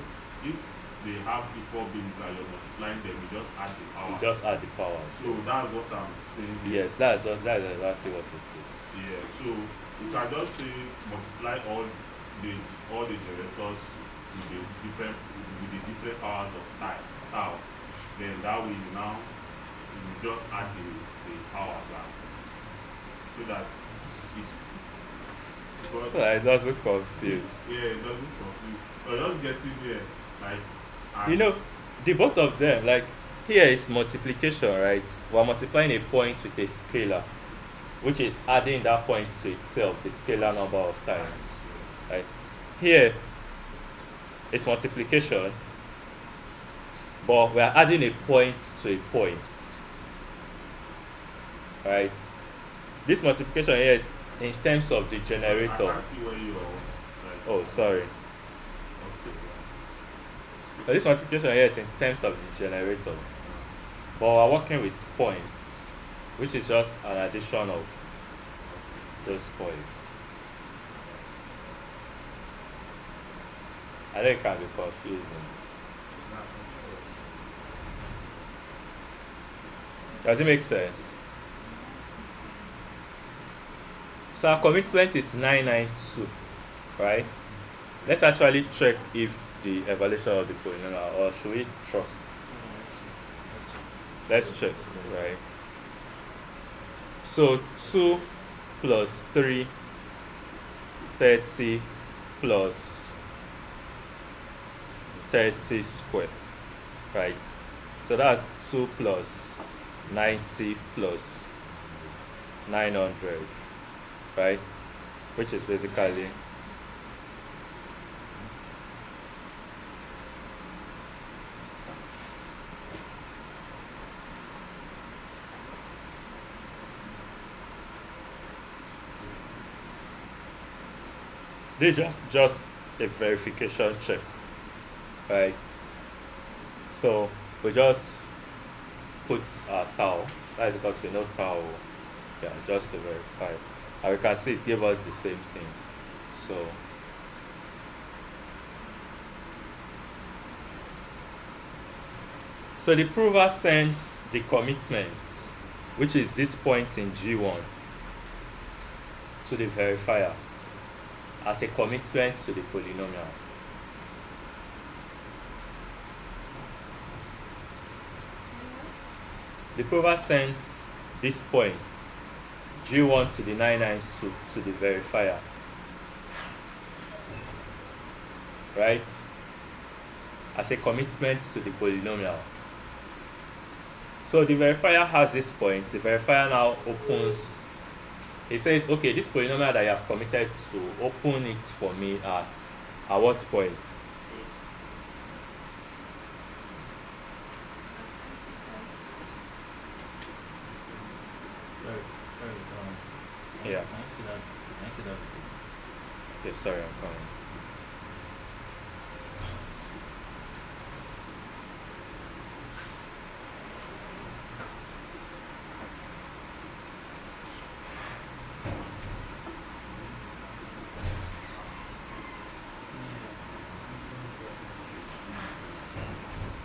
if they have equal bins and you're multiplying them, you just add the power. You just add the powers. So that's what I'm saying. Yes, that's exactly what it is. Yeah. So you can just say multiply all the generators with the different powers of tau. Then that way you just add the powers back. So that Because So I doesn't confuse. yeah, it doesn't confuse. But just getting there, like You know, the both of them, like here is multiplication, right? We're multiplying a point with a scalar, which is adding that point to itself, the scalar number of times. Right? Here is multiplication, but we are adding a point to a point. Right? This multiplication here is in terms of the I generator. can't see where you are. Like, Oh, sorry. okay. So this multiplication here is in terms of the generator. But we're working with points, which is just an addition of those points. I think it can be confusing. Does it make sense? So our commitment is 992, right? Let's actually check if the evaluation of the polynomial, or should we trust? Let's check, right? So 2 plus 3, 30 plus 30 square, right? So that's 2 plus 90 plus 900, right? Which is basically this is just a verification check, right? So we just put our tau. That is because we know tau. Yeah, just to verify. And we can see it gave us the same thing. So the prover sends the commitment, which is this point in G1, to the verifier as a commitment to the polynomial. The prover sends this point, G1 to the 992, to the verifier, right? As a commitment to the polynomial. So the verifier has this point. The verifier now opens. He says, okay, this polynomial that you have committed to, open it for me at what point? Yeah. Can I see that? Okay, sorry, I'm coming.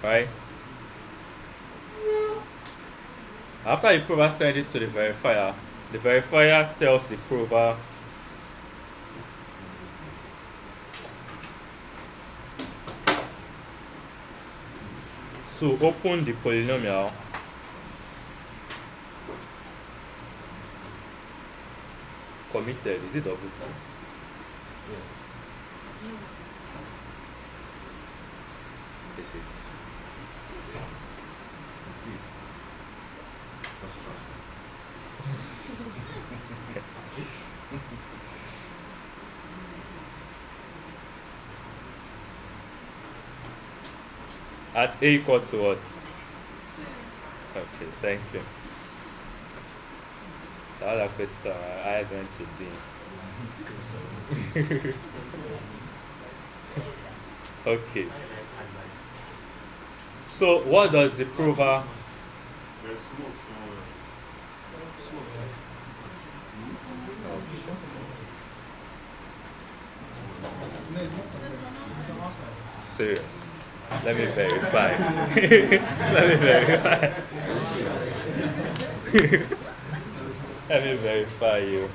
Right? After the prover sends it to the verifier tells the prover to open the polynomial committed. Is it double T? Yes. Is it? It is. Just trust me. At A equal to what? Okay, thank you. So all of this my eyes went to D. Okay. So what does the prover? There's smoke somewhere. No, it's not from there. It's from outside. Serious. Let me verify. Let me verify. Let me verify you.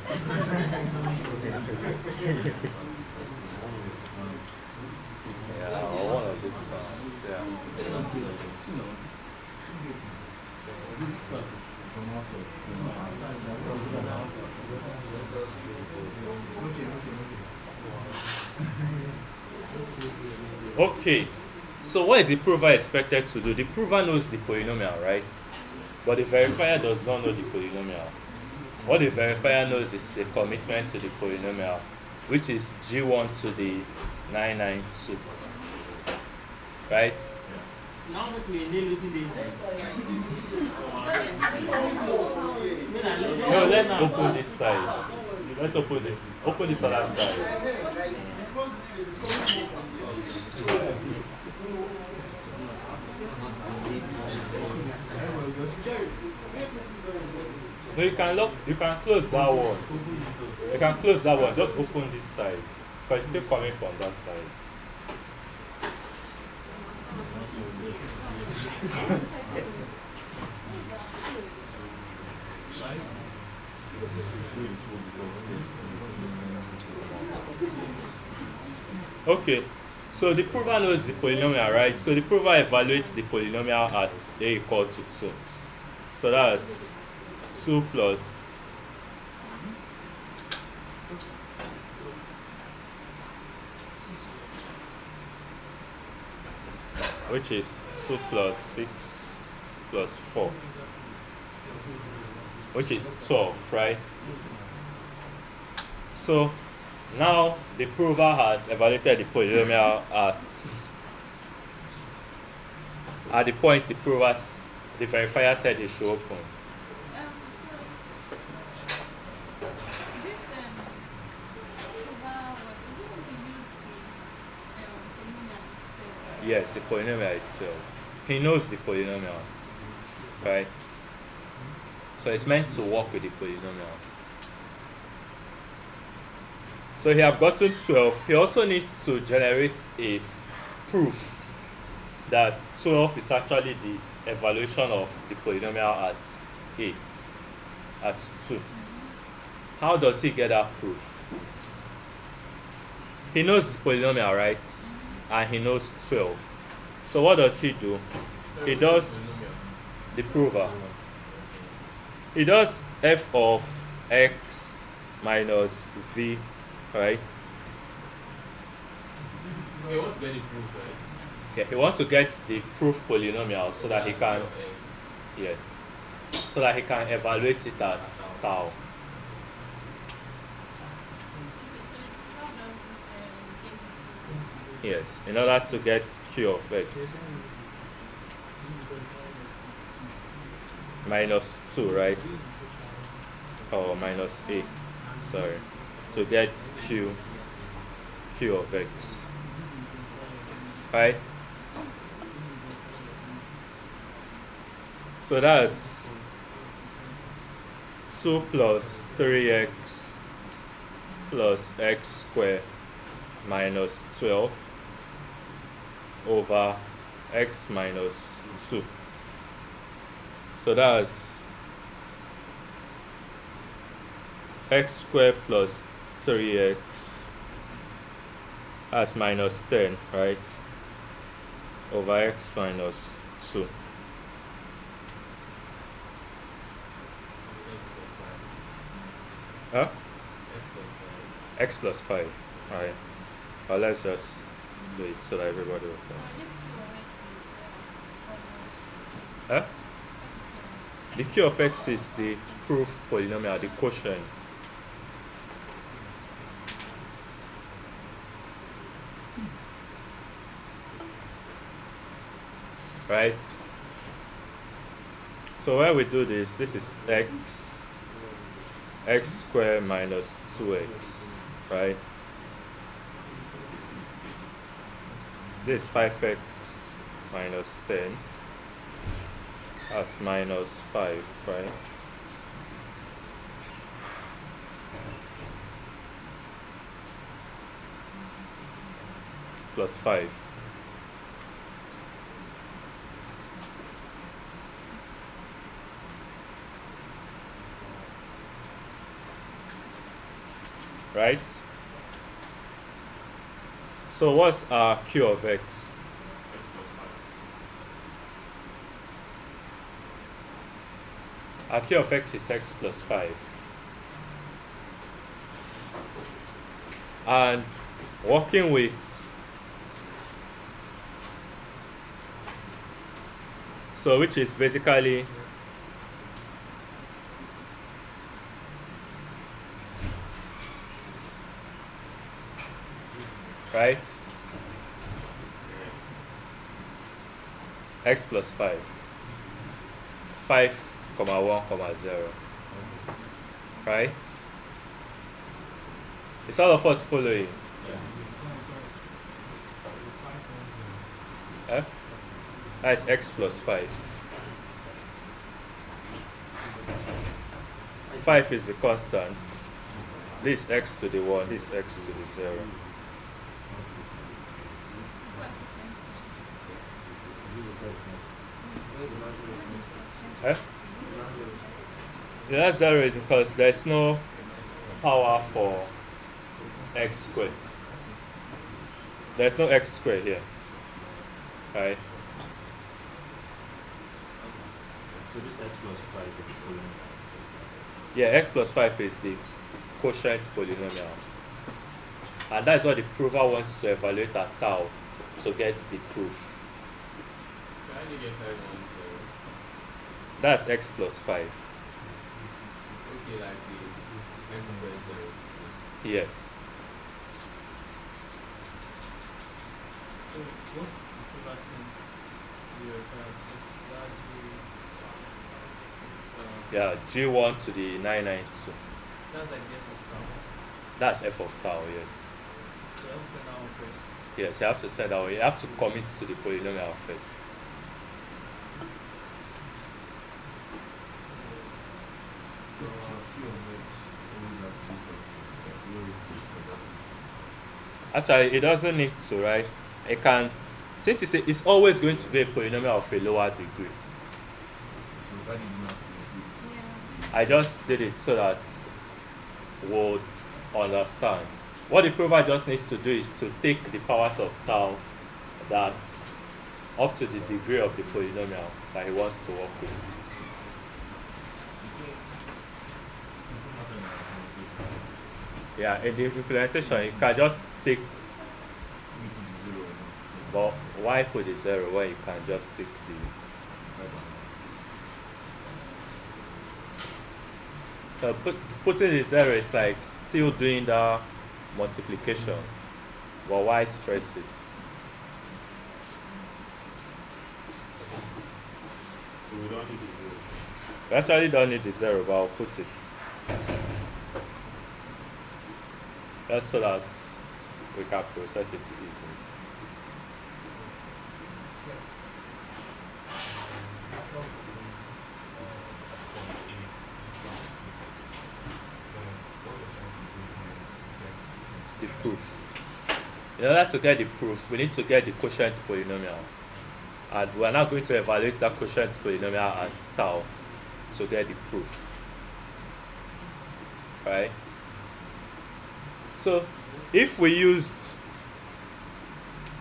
Yeah, one of these songs. Yeah. From outside. Okay, so what is the prover expected to do? The prover knows the polynomial, right? But the verifier does not know the polynomial. What the verifier knows is a commitment to the polynomial, which is G1 to the 992. Right? Now make we nail wetin dey inside. No, let's open this side. Let's open this. Open this other side. No, you can close that one. You can close that one. Just open this side. Because it's still coming from that side. Okay, so the prover knows the polynomial, right? So the prover evaluates the polynomial at a equal to 2. So that's 2 plus which is 2 plus 6 plus 4, which is 12, right? So now the prover has evaluated the polynomial at the point the verifier said it should open. Yes, the polynomial itself. He knows the polynomial, right? So it's meant to work with the polynomial. So he have gotten 12. He also needs to generate a proof that 12 is actually the evaluation of the polynomial at a, at 2. How does he get that proof? He knows the polynomial, right? And he knows 12. So what does he do? He does the prover. He does f of x minus v, right? He wants to get the proof, right? Yeah, he wants to get the proof polynomial so that he can, yeah, so that he can evaluate it at tau. Yes, in order to get q of x minus 2, right? Or minus a, sorry, to get q of x, right? So that's 2 plus 3x plus x squared minus 12 over x minus 2. So that's x squared plus 3x, that's minus 10, right? Over x minus 2. Huh? X plus 5. Alright. Well, let's just do it so that everybody will know. Huh? The q of x is the proof polynomial, the quotient. Right? So when we do this, this is x squared minus 2x, right? This is 5x minus 10. That's minus 5, right? Plus 5. Right? So what's our q of x? Our q of x is x plus 5. And working with So which is basically right x plus 5 comma 1 comma 0, right? Is all of us following? Huh? That's x plus 5. 5 is the constant. This x to the 1, this x to the 0. Huh? Yeah, 0 is because there's no power for x squared. There's no x squared here. Right? So this x plus 5 is the polynomial. Yeah, x plus 5 is the quotient polynomial. And that's what the prover wants to evaluate at tau to get the proof. How do you get 5 1 0? That's x plus 5. Okay, like the x plus 0. Yes. So what's the prover sense you refer to? Yeah, g1 to the 992. That's like the f of tau. That's f of tau, yes. So I have to send that one first. Yes, you have to send out. You have to commit to the polynomial first. Actually, it doesn't need to, right? It can, since it's always going to be a polynomial of a lower degree. I just did it so that we'll understand. What the prover just needs to do is to take the powers of tau that up to the degree of the polynomial that he wants to work with. Yeah, in the implementation, you can just take, but why put the 0 when you can just take the, putting the 0 is like still doing the multiplication, but why stress it? So we don't need to do it. We actually don't need the 0, but I'll put it. Just so that we can process it easily. The proof. In order to get the proof, we need to get the quotient polynomial. And we're now going to evaluate that quotient polynomial at tau to get the proof. Right? So, if we used,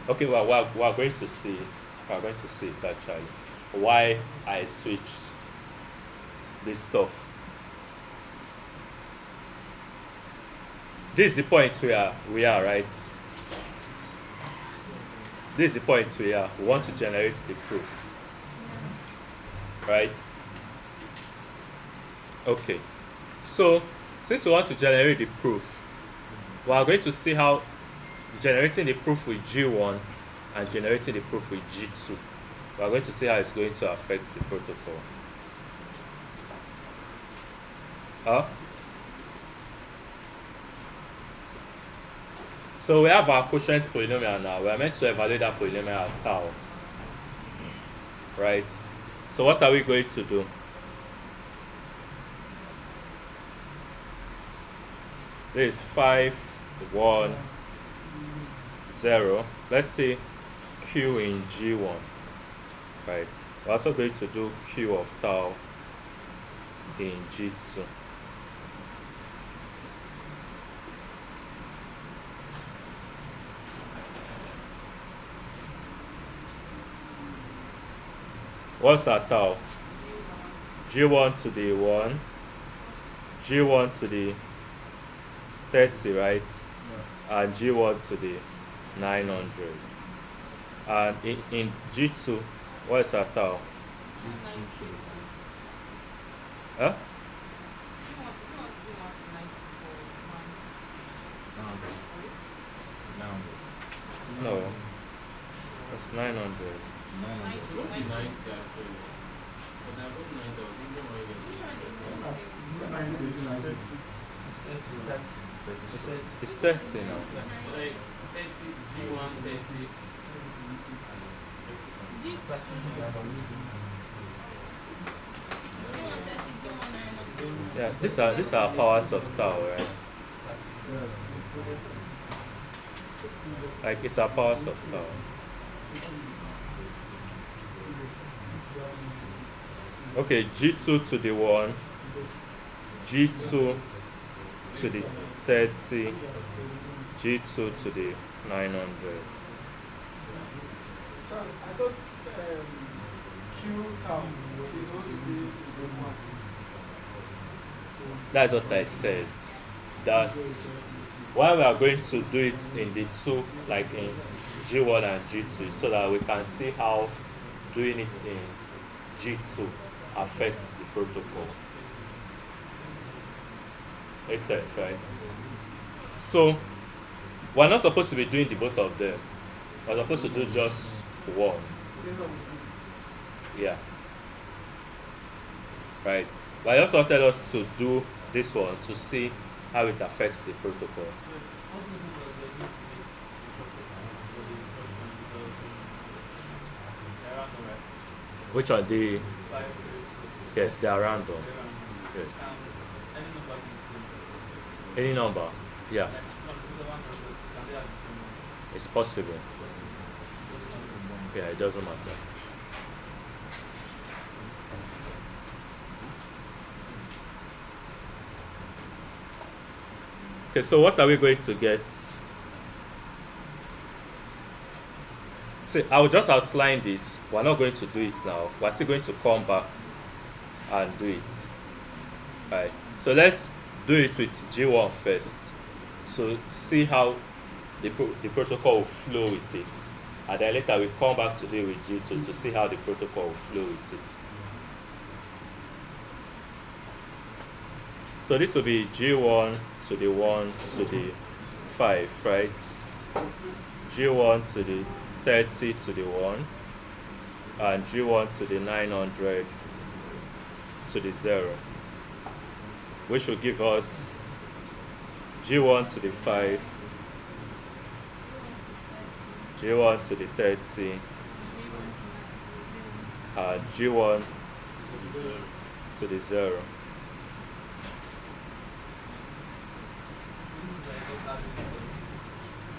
okay, well, we're going to see it actually, why I switched this stuff. This is the point we are, right? This is the point we are. We want to generate the proof. Right? Okay. So, since we want to generate the proof, we are going to see how generating the proof with G1 and generating the proof with G2. We are going to see how it's going to affect the protocol. So we have our quotient polynomial now. We are meant to evaluate that polynomial at tau. Right? So what are we going to do? This is 5, 1, 0. Let's say Q in G1. Right? We're also going to do Q of tau in G2. What's our tau? G1 to the 1, G1 to the 30, right? Yeah. And G1 to the 900. And in G2, what's our tau? Huh? No, it's 900. Supposed to be 90 actually. But I put 90, I was thinking why It's 30 now. like 30, G1, 30. Yeah, these are powers of tau, right? Like it's our powers of tau. Okay, G2 to the 1, G2 to the 30, G2 to the 900. So I thought Q tau is supposed to be the one. That's what I said. That why we are going to do it in the two, like in G1 and G2, so that we can see how doing it in G2 affects the protocol. Makes sense, right? So we're not supposed to be doing the both of them. We're supposed to do just one. Yeah. Right. But I also wanted us to do this one to see how it affects the protocol. Which are the? Yes, they are random. Yes. Any number? Yeah. It's possible. Yeah, it doesn't matter. Okay, so what are we going to get? See, I will just outline this. We're not going to do it now. We're still going to come back and do it. Right. So let's do it with G1 first. So see how the protocol will flow with it. And then later we come back to do it with G2 to see how the protocol will flow with it. So this will be G1 to the 1 to the 5, right? G1 to the 30 to the 1 and G1 to the 900 to the 0, which will give us G1 to the 5, G1 to the 30 and G1 to the 0.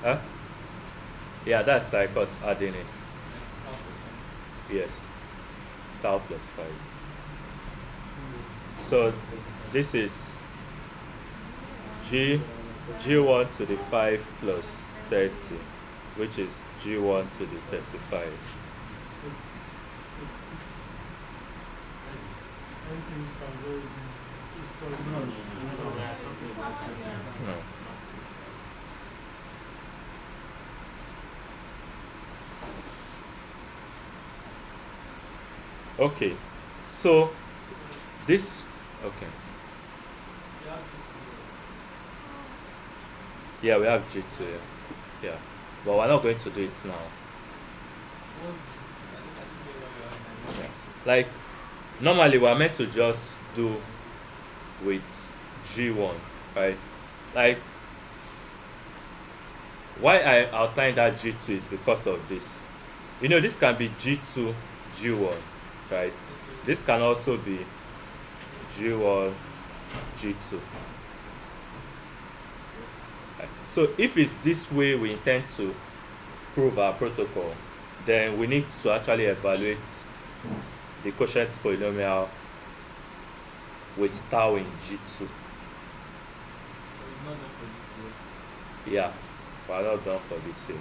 Huh? Yeah, that's like us adding it. Yes. Tau plus 5. So this is G1 to the 5 plus 30, which is G1 to the 35. No. Okay, so this, okay. Yeah, we have G2 here. Yeah, but we're not going to do it now. Yeah. Like, normally we're meant to just do with G1, right? Like, why I outlined that G2 is because of this. You know, this can be G2, G1, right? This can also be G1, G2. Right. So if it's this way we intend to prove our protocol, then we need to actually evaluate the quotient polynomial with tau in G2. Yeah, we're not done for this yet.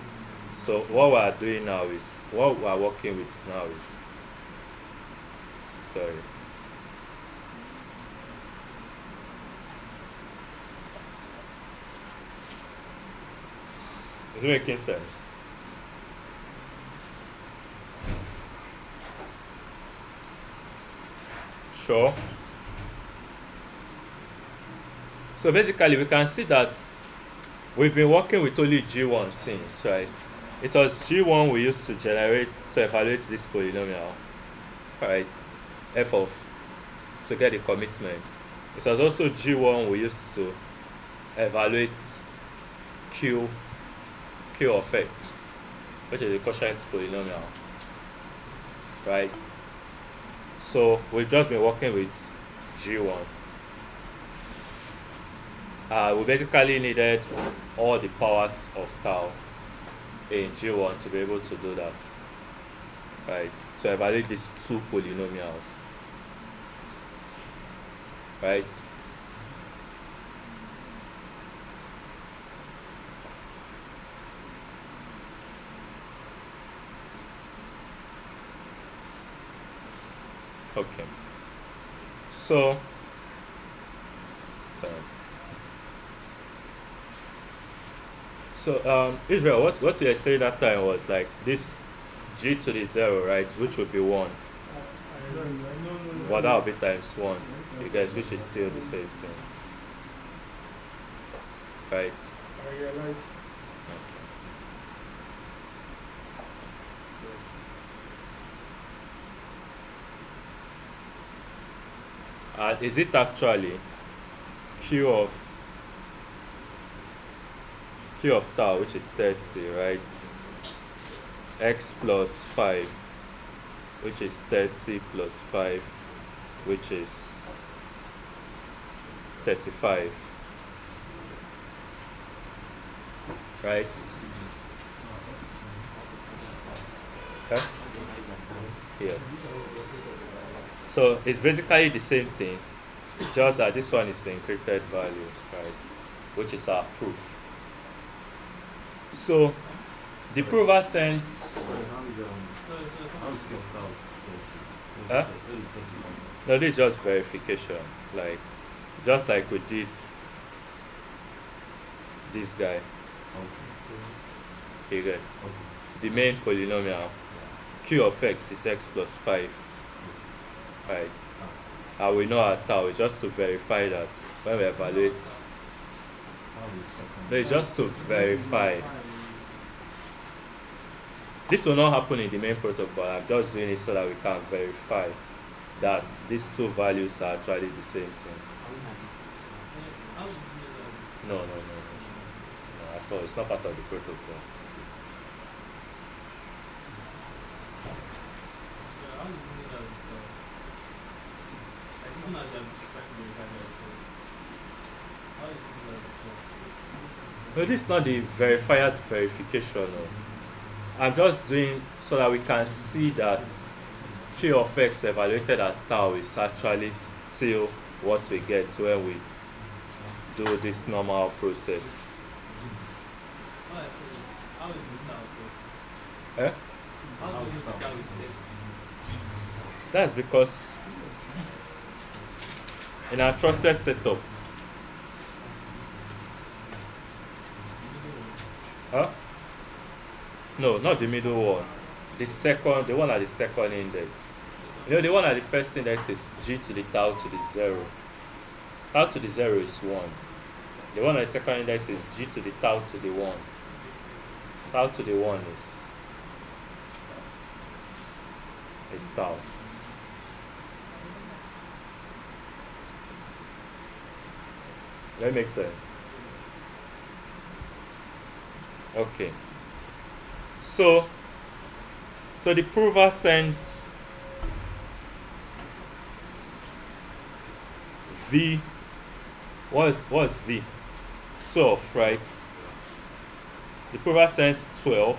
So what we are doing now is, what we are working with now is, sorry. Is it making sense? Sure. So basically, we can see that we've been working with only G1 since, right? It was G1 we used to evaluate this polynomial, right? F of, to get the commitment. It was also G1 we used to evaluate Q of X, which is a quotient polynomial, right? So we've just been working with G1. We basically needed all the powers of tau in G1 to be able to do that, right? To evaluate these two polynomials, right? Okay. So Israel, what you said that time was like this G to the 0, right? Which would be 1. But that would be times 1. You guys, which is still the same thing, right? I realized. Is it actually Q of tau, which is 30, right? X plus 5, which is 30 plus 5, which is 35, right? Huh? Yeah. So it's basically the same thing, just that this one is the encrypted value, right? Which is our proof. So the prover sends. Huh? No, this is just verification, like just like we did this guy. You get the main polynomial Q of X is X plus 5, right? And we know our tau is just to verify that when we evaluate. No, it's just to verify. This will not happen in the main protocol. I'm just doing it so that we can verify that these two values are actually the same thing. No, at all. It's not part of the protocol. No, this is not the verifier's verification. No. I'm just doing so that we can see that Q of X evaluated at tau is actually still what we get when we do this normal process. Eh? That's because in our trusted setup, huh? No, not the middle one. The one at the second index. You know, the one at the first index is G to the tau to the 0. Tau to the 0 is 1. The one at the second index is G to the tau to the 1. Tau to the 1 is tau. That makes sense. Okay. So the prover sends V. What is V? 12, right? The prover sends 12,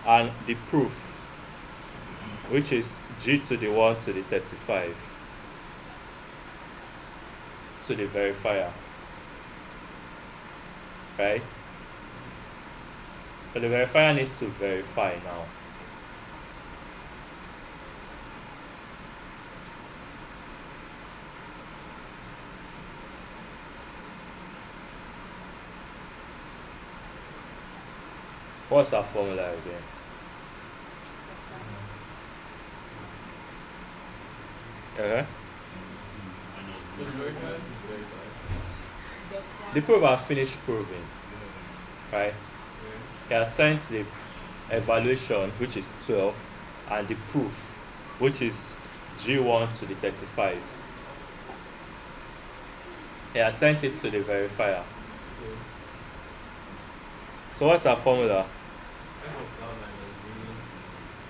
and the proof, which is G to the 1 to the 35, to the verifier, right? So the verifier needs to verify now. What's our formula again? Uh-huh. So the verifier is verified. The prover finished proving, right? He has sent the evaluation, which is 12, and the proof, which is G1 to the 35. He has sent it to the verifier. Okay. So what's our formula? F of tau minus v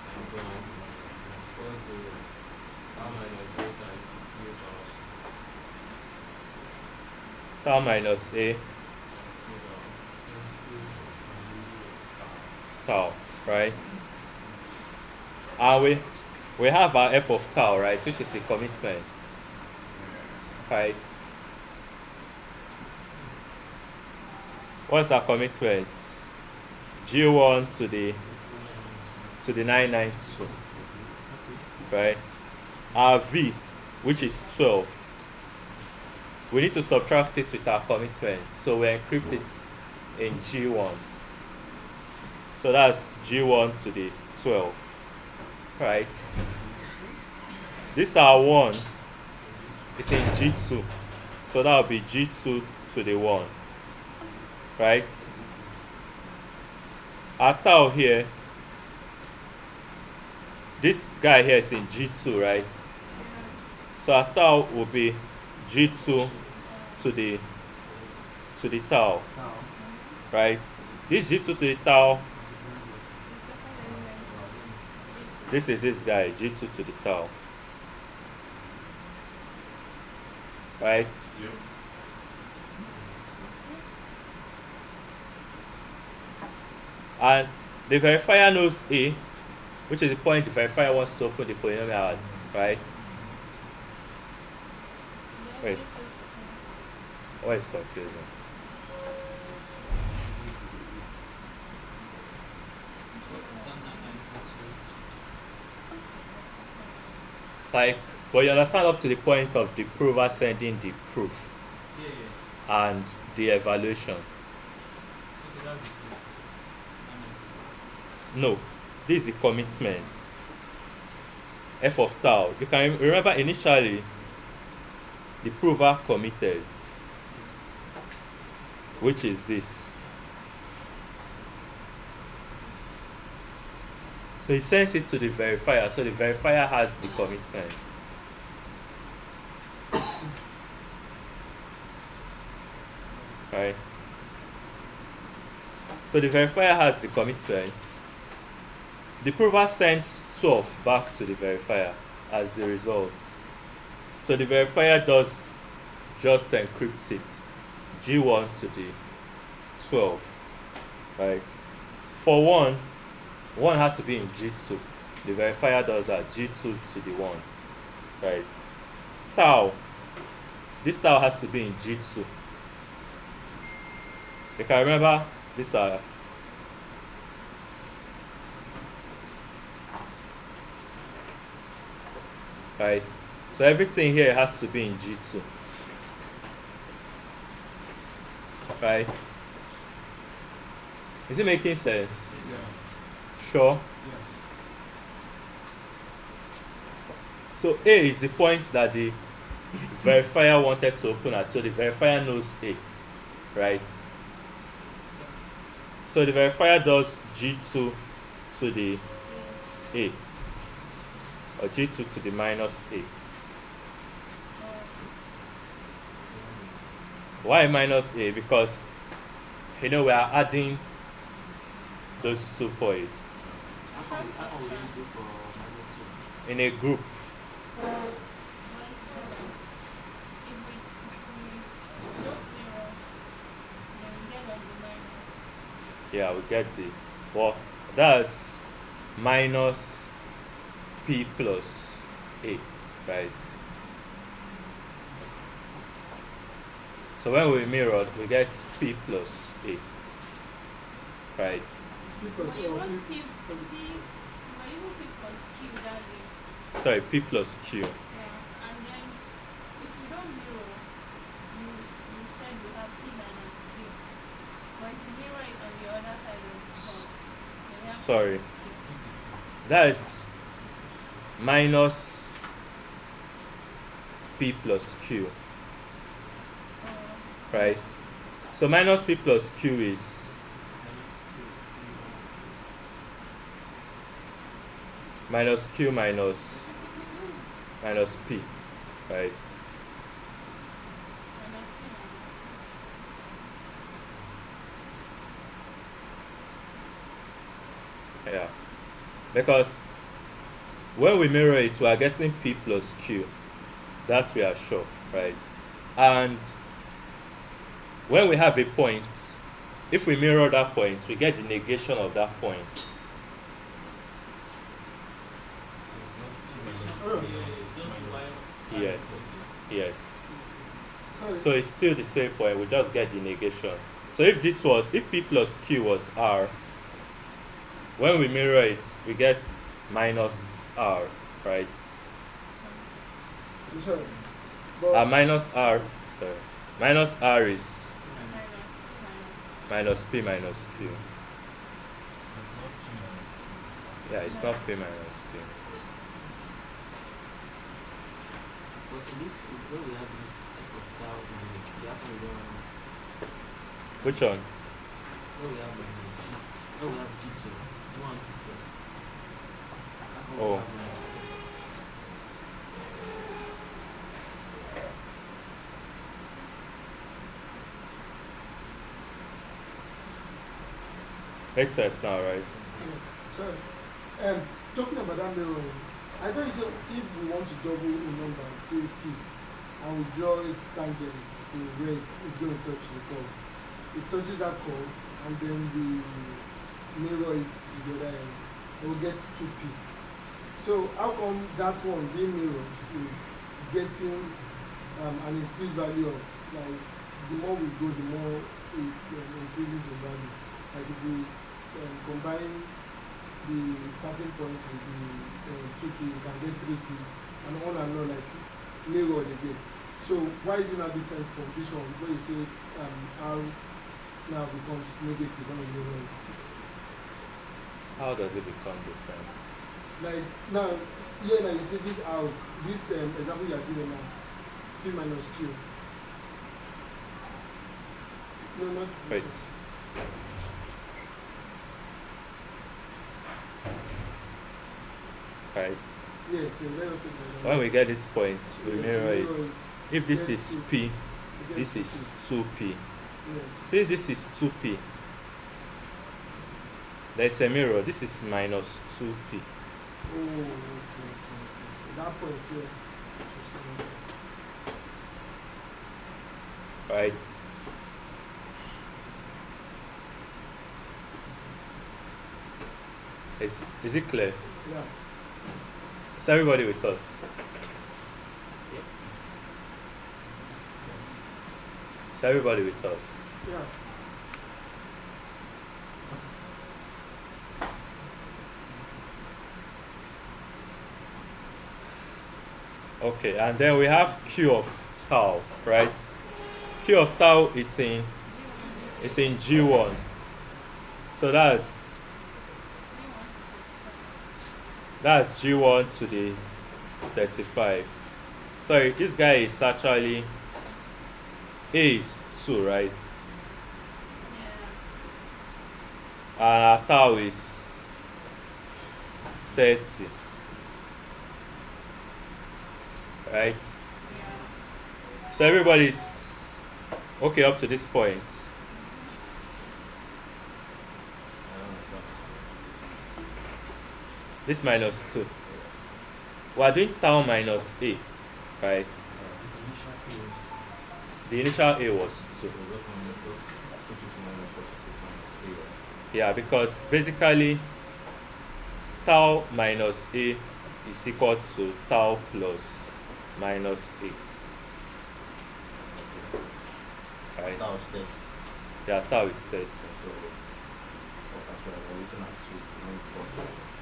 times 1 equals to tau minus a times q Tau minus A tau, right? And we have our F of tau, right, which is a commitment, right? What's our commitment? G1 to the 992, right? Our V, which is 12, we need to subtract it with our commitment, so we encrypt it in G1. So that's G1 to the 12, right? This our 1 is in G2, so that will be G2 to the 1, right? Our tau here, this guy here is in G2, right? So our tau will be G2 to the tau, right? This G2 to the tau, this is this guy, G2 to the tau, right? Yep. And the verifier knows A, which is the point the verifier wants to open the polynomial at, right? Wait. Why is confusing? Like, but you understand up to the point of the prover sending the proof and the evaluation. No, this is the commitment. F of tau. You can remember initially the prover committed, which is this. So he sends it to the verifier, so the verifier has the commitment. Right? So the verifier has the commitment. The prover sends 12 back to the verifier as the result. So the verifier does just encrypt it, G1 to the 12, right? For 1 has to be in G2. The verifier does that, G2 to the 1, right? Tau, this tau has to be in G2. You can remember these are right? So everything here has to be in G2, right? Is it making sense? Yeah. Sure. Yes. So A is the point that the verifier wanted to open at, so the verifier knows A, right? So the verifier does G2 to the A, or G2 to the minus A. Why minus A? Because, we are adding those 2 points in a group. Yeah, we get the, well, that's minus P plus A, right? So when we mirror, we get P plus A, right? Because Sorry, P plus Q. Yeah, and then if you don't mirror, you said you have P minus Q. But if you mirror it on the other side of the curve, then you have Sorry. Q. That is minus P plus Q, Oh, right? So minus P plus Q is minus Q minus P, right? minus P minus Yeah. Because when we mirror it, we are getting P plus Q. That we are sure, right? And when we have a point, if we mirror that point, we get the negation of that point. Yes. Yes. So it's still the same point, we just get the negation. So if P plus Q was R, when we mirror it, we get minus R, right? Sorry. But Minus R, sorry. Minus R is minus minus P minus Q. Yeah, it's not P minus Q. But in this, when we have this f of tau minus, we have to run, Which one? when we have when we have G2, 1 to 2. How come we Oh. have minus? Makes sense now, right? sorry. Talking about that mirroring, I know you said if we want to double a number, say P, and we draw its tangents to where it's going to touch the curve. It touches that curve, and then we mirror it to the other end, and we get 2P. So how come that one being mirrored is getting an increased value of, like, the more we go, the more it increases in value. Like if we combine the starting point with the 2P, we can get 3P, and on, like mirrored again. So why is it not different from this one where you say R now becomes negative when we mirror it? How does it become different? Like now, now you see this R, this example you are giving now, P minus Q. No, not this Wait. one. Right. Yes, let us take that. When we get this point, we Yes, mirror it. it. If this Yes, is two. P, We get this is 2P. Yes. Since this is 2P, there's a mirror. This is minus 2P. Oh, okay. That point here. Right? Is it clear? Yeah. Is everybody with us? Is everybody with us? Yeah. Okay, and then we have Q of tau, right? Q of tau is in G1. So that's G1 to the 35. Sorry, this guy is actually A is 2, right? Yeah. And our tau is 30. Right? Yeah. So everybody's okay up to this point. This minus 2. We are doing tau minus A, right? The initial A was 2. Yeah, because basically tau minus A is equal to tau plus minus A. Right? Tau state. Yeah, tau is 30. So, that's why we're looking at 2. When we cross minus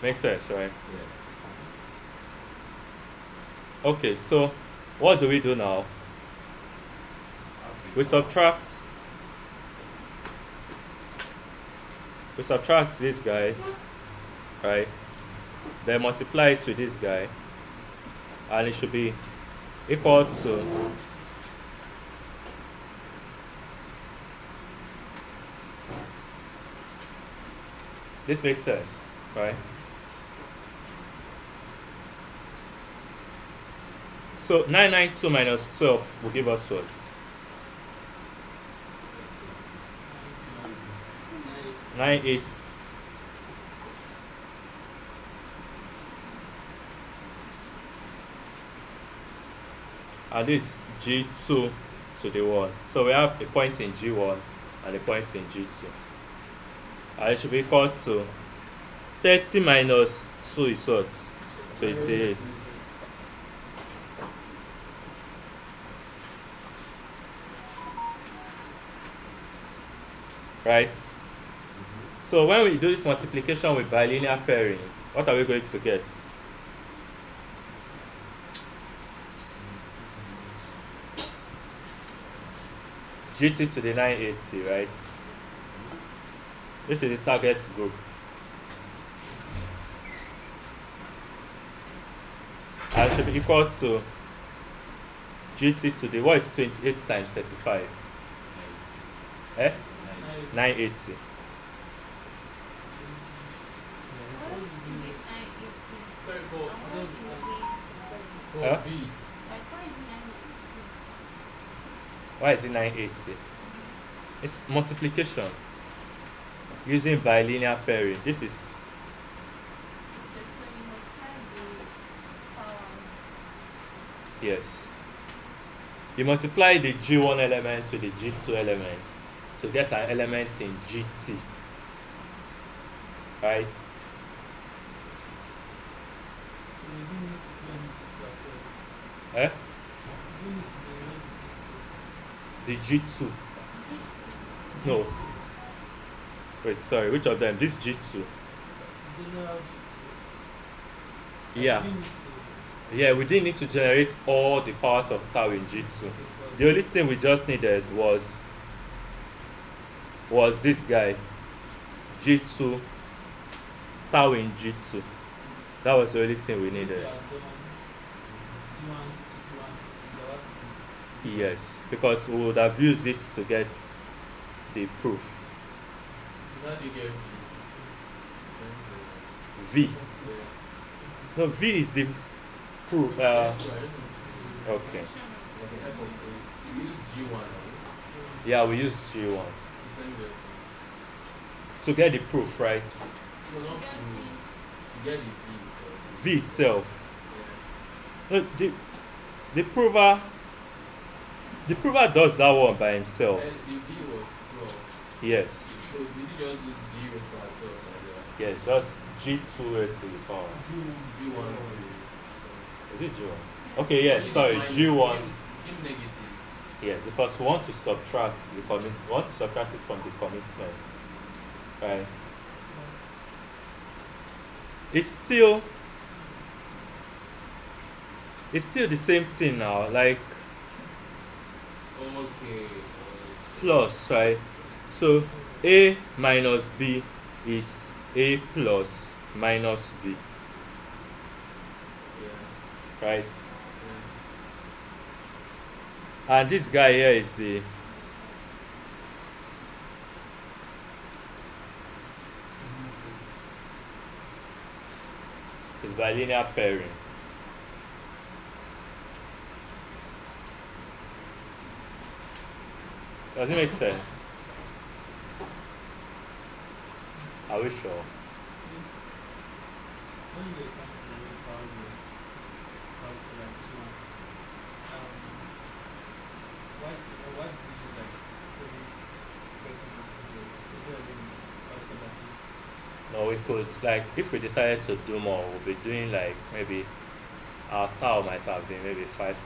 2. Makes sense, right? Yeah. Okay, so what do we do now? We subtract these guys, right? then multiply it with this guy, and it should be equal to this. Makes sense, right? So 992 minus 12 will give us what? 98. And this G2 to the 1. So we have a point in G1 and a point in G2. And it should be equal to 30 minus 2 is what? So it's 8. Right? So when we do this multiplication with bilinear pairing, what are we going to get? GT to the 980, right? This is the target group. And it should be equal to GT to the, what is 28 times 35? 980. Huh? Why is it 980? It's multiplication using bilinear pairing. This is yes. You multiply the G1 element to the G2 element to get an element in GT. Right? Eh? The G2. No. Wait, sorry, which of them? This G2. Yeah. Yeah, we didn't need to generate all the powers of tau in G2. The only thing we just needed was this guy. G2, tau in G2. That was the only thing we needed. Yes, because we would have used it to get the proof. How do you get V. No, V is the proof. Okay. You use G1. Yeah, we use G1 to get the proof, right? No, not proof. To get the V itself. V itself. Yeah. No, the prover does that one by himself. And the V was 12. Yes. So did you just do G raised to the 12 like that? Yes, just G2 raised to the power. G1 Is it G1? Okay, yes, sorry, G1. In negative. Yes, because we want to subtract the we want to subtract it from the commitment. Right? It's still the same thing now, like Okay. plus, right? So A minus B is A plus minus B, Yeah. right? Yeah. And this guy here is the bilinear pairing. Does it make sense? Are we sure? No, we could, like, if we decided to do more, we'll be doing like maybe our tau might have been maybe 500.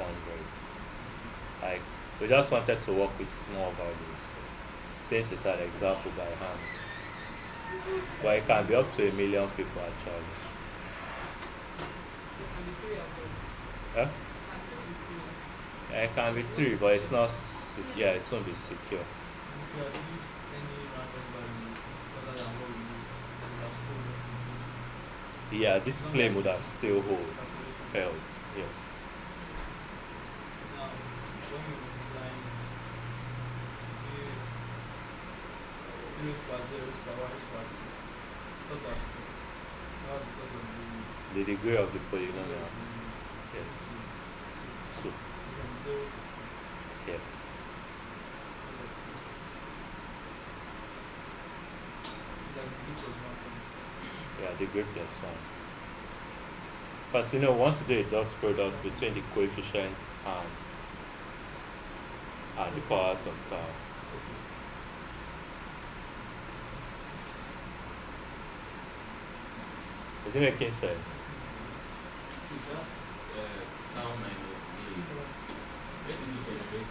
Like, we just wanted to work with small values since it's an example by hand. But it can be up to 1 million people actually. Huh? Yeah, it can be 3, but it's not, yeah, it won't be secure. Yeah, this Not claim like would have this still calculation. held. Yes. Now, when you multiply you 3 raised power 0 raised power 1 raised power 2, not that 2. That's because of The degree of the the polynomial. Yes. So, from 0 to 2. yes. Like the bit was 1 point. Yeah, degree plus 1. Because we want to do a dot product between the coefficients and the powers of tau. Okay. Is it making sense? Is that tau minus a? Where did you generate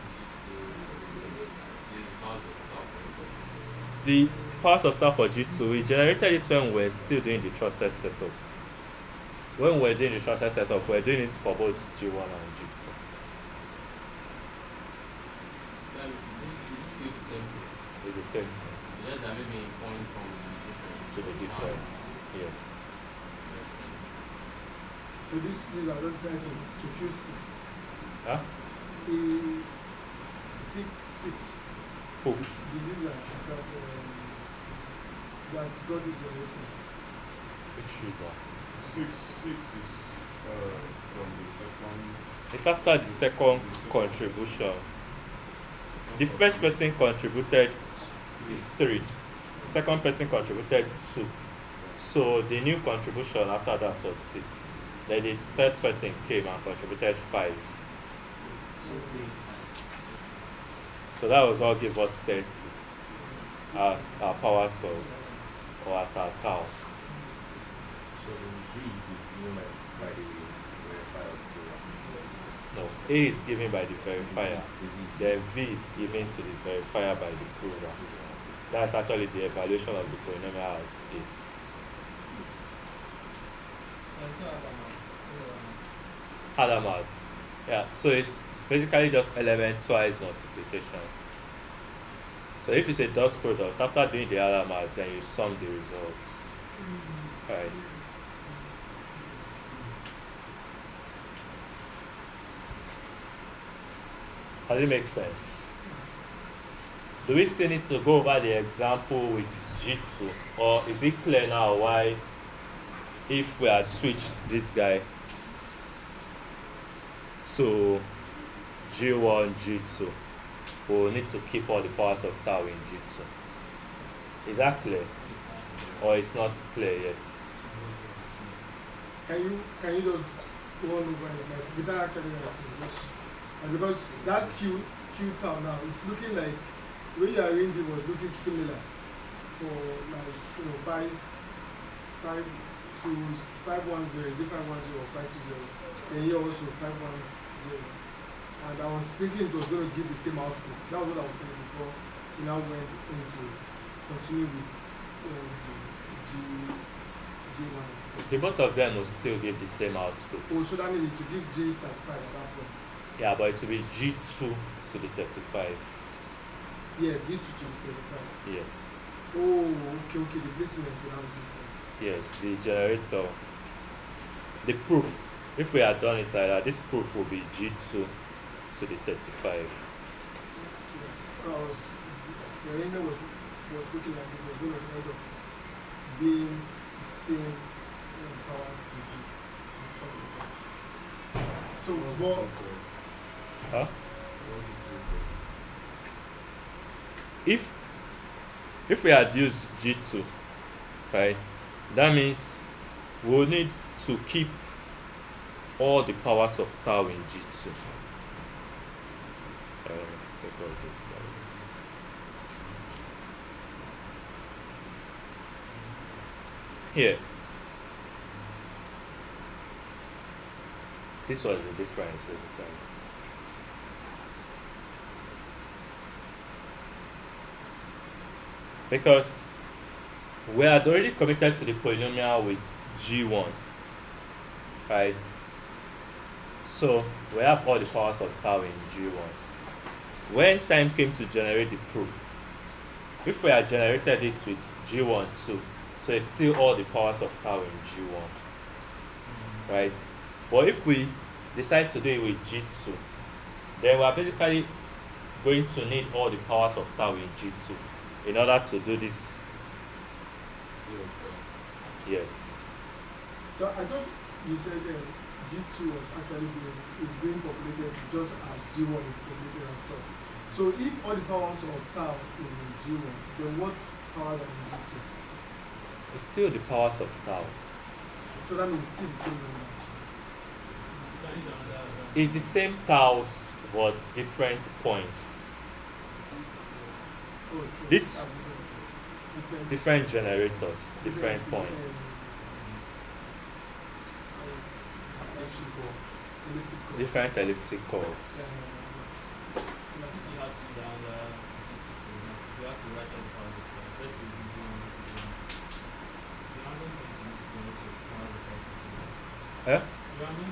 the powers of tau from? The powers of tau for G2, we generated it when we were still doing the trusses setup. When we were doing the trusses setup, we were doing it for both G1 and G2. So is it still the same thing? It's the same thing. Just that maybe in point from To the difference. Yes. So these are just decided to choose 6. Huh? He picked 6. Who? The user that got it generated. Which user? 6 is from the second. It's after the second contribution. The first person contributed 3. Second person contributed 2. So the new contribution after that was 6. Then the third person came and contributed 5. So that was all give us 30 as our power source or as our tau. So the V is given by the verifier of the No, A is given by the verifier. Then V is given to the verifier by the prover. That's actually the evaluation of the polynomial at A. Hadamard. Yeah, so it's basically just element-wise multiplication. So if it's a dot product, after doing the Hadamard, then you sum the results. Right. Does it make sense? Do we still need to go over the example with G2? Or is it clear now why, if we had switched this guy to G1, G2, we will need to keep all the powers of tau in G2? Is that clear? Or it's not clear yet? Can you just go on over it, like without actually writing? And because that Q tau now is looking like the way you arranged it was looking similar for like 5 twos 510, is it 510 or 520? Then here also 510. And I was thinking it was going to give the same output. That was what I was thinking before we now went into continue with G1. The both of them will still give the same output. Oh, so that means it will give G35 at that point. Yeah, but it will be G2 to the 35. Yeah, G2 to 35. Yes. Oh, okay, the placement will now be different. Yes, the generator. The proof. If we had done it like that, this proof will be G2 to the 35. The arena was looking like it was going to end up being the same powers to G. and stuff like that. So, but Huh? If we had used G2, right, that means we'll need to keep all the powers of tau in G2. So let me take all this, guys. Here. This was the difference, basically. Because we had already committed to the polynomial with G1, right? So we have all the powers of tau in G1. When time came to generate the proof, if we had generated it with G1 too, so it's still all the powers of tau in G1. right? But if we decide to do it with G2, then we are basically going to need all the powers of tau in G2 in order to do this. Yes. So I thought you said G2 was actually being populated just as G1 is populated and stuff. So if all the powers of tau is in G1, then what powers are in G2? It's still the powers of tau. So that means it's still the same numbers. It's the same taus but different points. Oh, true. This Different different generators, different points. Elliptical. Different ellipticals. You have to down you have to write down the power of the point. Let's say you do the random function is going to power the point. Huh? Random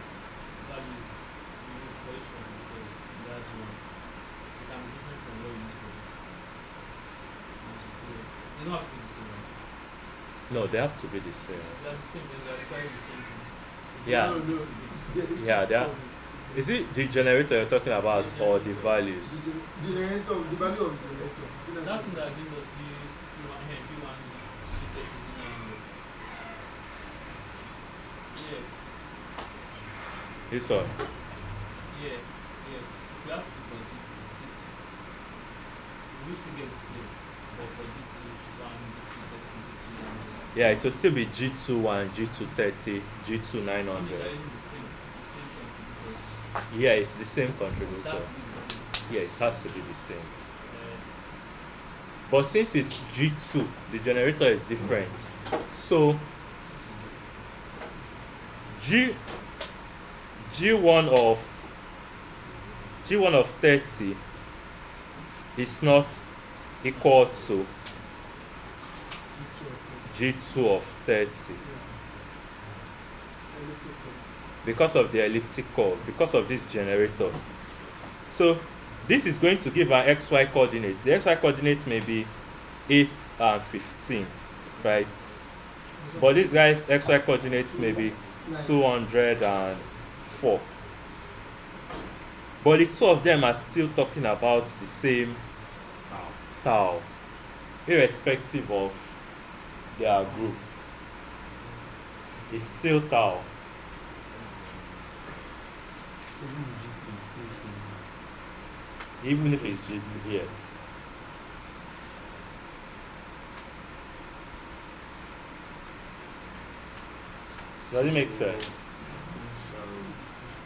values you use for each one because that's one. It can be different from what you use for this. They don't have to be the same, right? No, they have to be the same. They are the same, then they are requiring the same thing. Yeah. No, no. Yeah, they are. Is it the generator you're talking about or the values? The generator, the value of the generator. That thing that gives us P1, yeah. This one. Yeah, yes. We have to do for G2. We used to get the same, but for G2, G2, G2, Yeah, it will still be G21, G230, G2900. the same contributor. Yeah, it's the same That's contributor. the same. Yeah, it has to be the same. Uh, But since it's G2, the generator is different. So G1 of 30 is not equal to G2 of 30 because of the elliptical, because of this generator. So this is going to give an XY coordinate. The XY coordinate may be 8 and 15, right? But this guy's XY coordinates may be 204. But the two of them are still talking about the same tau, irrespective of their group. It's still tau. Even if it's G2, yes. Does it make sense?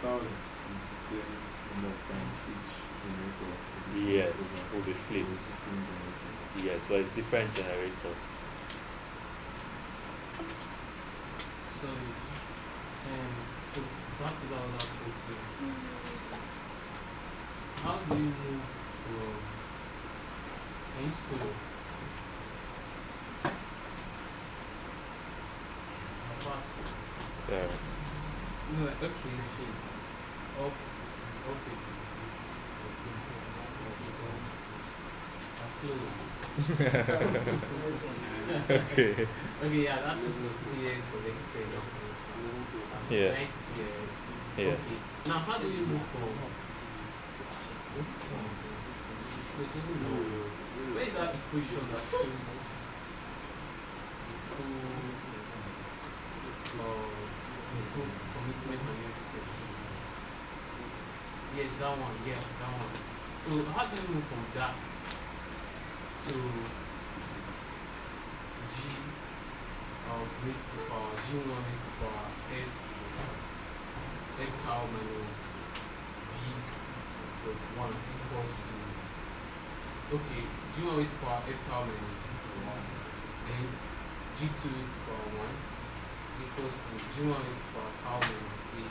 Tau is the same number of times each generator. Yes, will be flipped. Yes, but it's different generators. so back to that other question. How do you move from any school? Fast. So No, okay, shit. Okay. okay. Okay, yeah, that took those 2 years for the experience. Yeah. 9 years. Yeah. Okay. Now, how do you move from? What's this one? Wait, doesn't know. Where is that equation that shows the full commitment and unification? Yes, that one. Yeah, that one. So, how do you move from that to G raised to power G1 raised to power F tau minus V dot 1 equals to G1 raised to power F tau minus V 1, then G2 raised to power 1 equals to G1 raised to power tau minus 8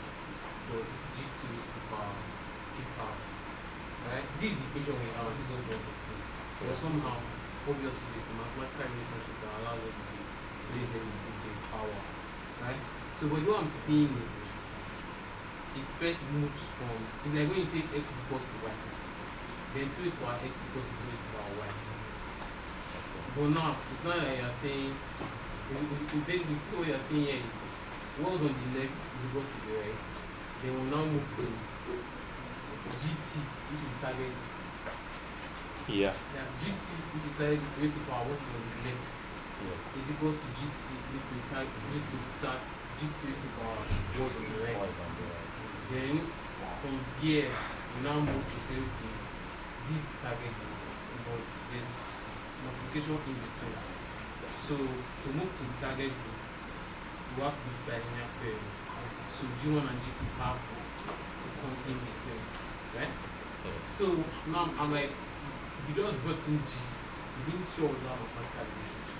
dot G2 raised to power T tau. Right? This is the equation we have, this is what but somehow, obviously, there's a mathematical relationship that allows us to raise anything to power. Right? So, but what I'm seeing is, it first moves from, it's like when you say x is equals to y, then 2 is power x is equals to 2 is power y. But now, it's not like you're saying, basically, this is what you're saying here is, what was on the left is equals to the right. Then we'll now move to GT, which is the target. Yeah. Yeah, GT, which is target raised to power what is on the left, Yes. is equals to GT raised to that GT raised to power what on the right. What's on the right? Then from there, we now move to say, okay, this is the target group, but there's multiplication in between. So to move to the target group, you have to do bilinear pairing. So G1 and G2 have to come in between, right? Yeah. So now I'm like, you just brought in G, you didn't show us how mathematical relationship.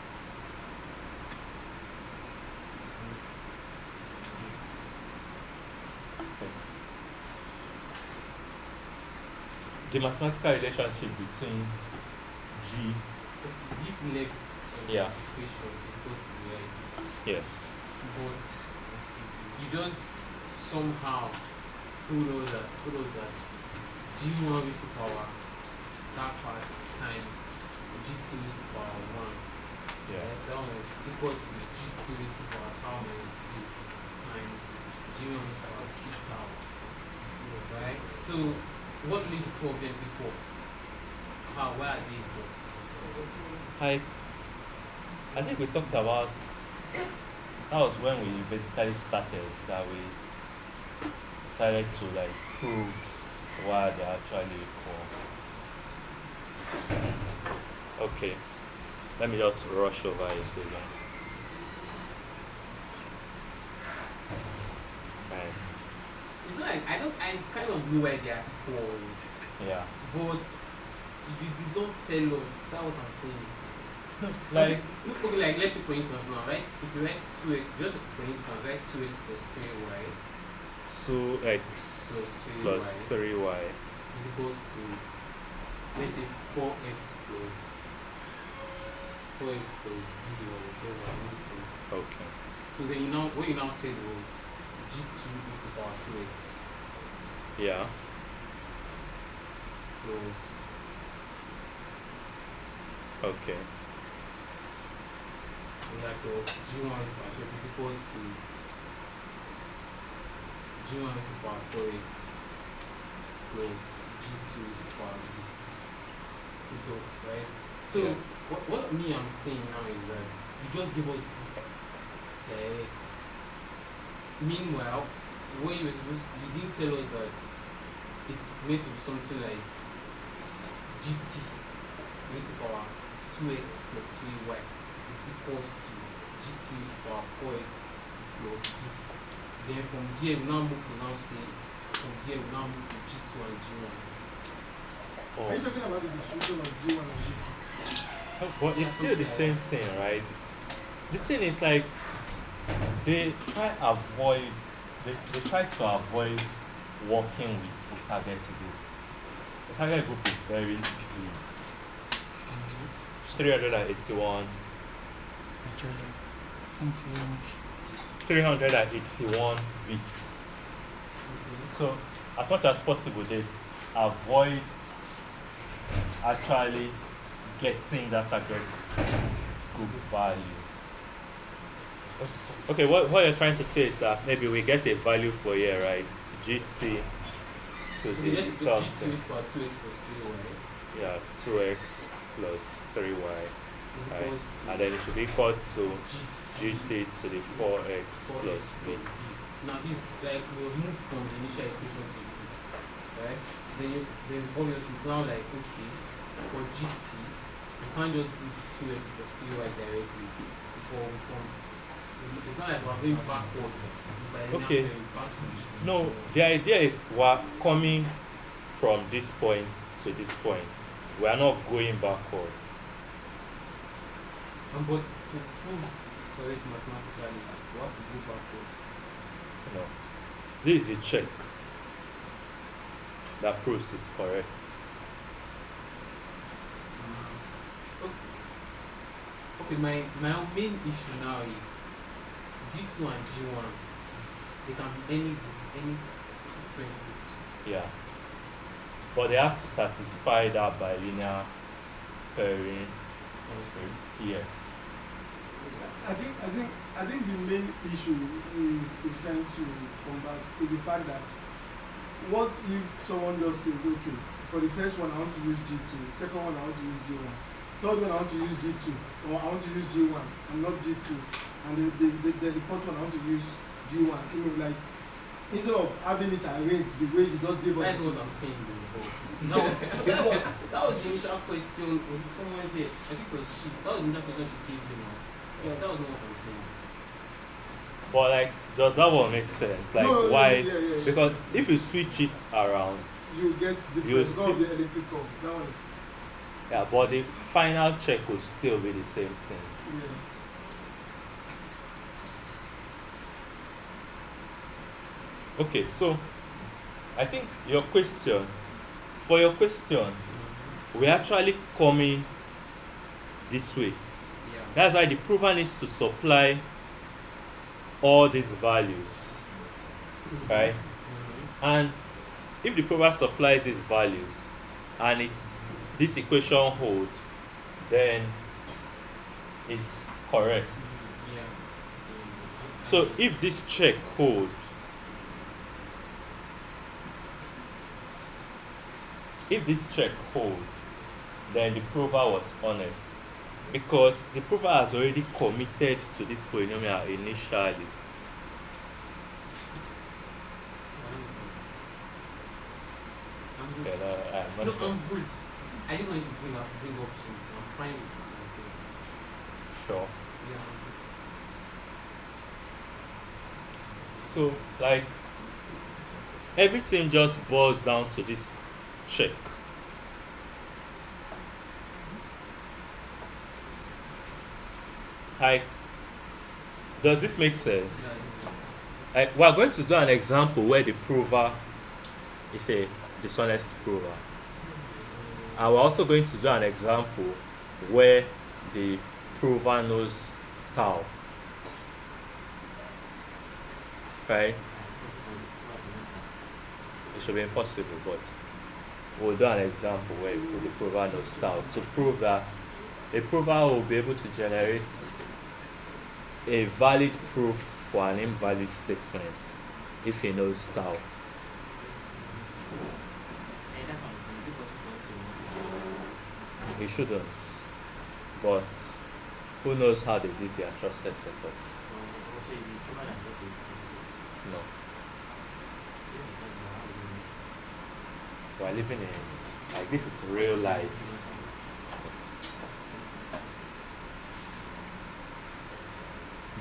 Thanks. The mathematical relationship between G, This left Yeah. equation is equals to the right. yes, But you just somehow told us that G1 raised to power that part times G2 raised to power 1. yeah, Right? That one is equals to G2 raised to power tau minus 3 times G1 raised to power 3 tau. Right? So what made the two of them equal? How? Why are they equal? I think we talked about that was when we basically started that we decided to like prove why they're actually equal. Okay, let me just rush over it again. Right. It's not like I kind of know why they are equal, Yeah. but you did not tell us. That's what I'm saying. Like Okay, like let's say for instance now, right? If you write 2x, just for instance, write 2x plus 3y 2x plus 3y. is equals to, let's say 4x plus b or whatever. Okay. So then what you now said was g2 is the power 2x Yeah. plus, Okay. like g1 is power 2x is equals to g1 is the power 4x plus g2 is the power b. Equals, right? So Yeah. what me I'm saying now is that you just give us this direct. Meanwhile, what you didn't tell us that it's meant to be something like gt raised to the power 2x plus 3y is equals to gt raised to the power 4x plus b. Then from there we now move to now say from there we now move to g2 and g1. Are you talking about the distribution of G1 and G2? But it's still the same thing, right? The thing is like they try to avoid working with the target group. The target group is very big. 381 Thank you very much. 381 bits. Okay. So as much as possible they avoid actually getting that target group value. Okay, what you're trying to say is that maybe we get a value for here, right? GT to Okay, the let's go something. g2 is about 2x plus 3y Yeah, 2x plus 3y. is Right. equals to And then it should be equal to gt GT to the 4x plus b. Now this like we have moved from the initial equation to this, right? Then obviously it's now like okay, for gt you can't just do 2x plus 3y directly. It's not like we're going backwards. Okay. Back to gt. No, the idea is we're coming from this point to this point. We are not going backward. But to prove it is correct mathematically, we have to go backward. No. This is a check that proves it's correct. Okay, my main issue now is G2 and G1. They can be any different groups. Yeah. But they have to satisfy that bilinear pairing. Yes. I think the main issue is trying to combat is the fact that what if someone just says, okay, for the first one I want to use G2, second one I want to use G1, third one I want to use G2, or I want to use G1 and not G2, and the fourth one I want to use G1. You know, like instead of having it arranged the way you just gave us. That's what I'm saying, bro. No, because that was the initial question. Was it someone here? I think it was she. That was the initial question she gave me now. Yeah, that was not what I'm saying. But like, does that one make sense? Like, No, why? yeah. Because if you switch it around, You get different You because of the elliptical. That one is yeah, but the final check will still be the same thing. yeah. Okay, so I think for your question, we're actually coming this way. Yeah. That's why the prover needs to supply all these values, right? And if the prover supplies these values and this equation holds, then it's correct. Yeah. So if this check holds, then the prover was honest, because the prover has already committed to this polynomial initially. I'm good. Okay, no, I'm not No, sure. I'm good. I just wanted to bring options. I'm fine with myself. Sure. Yeah. So, like, everything just boils down to this check. Like, does this make sense? Like, we're going to do an example where the prover is a dishonest prover. And we're also going to do an example where the prover knows tau. Right? It should be impossible, but we'll do an example where the prover knows tau to prove that a prover will be able to generate a valid proof for an invalid statement if he knows tau. Hey, that's what I'm saying. Is it possible to He shouldn't, but who knows how they did their trusted setups? also is it too much and just No. We're living in, like, this is real life.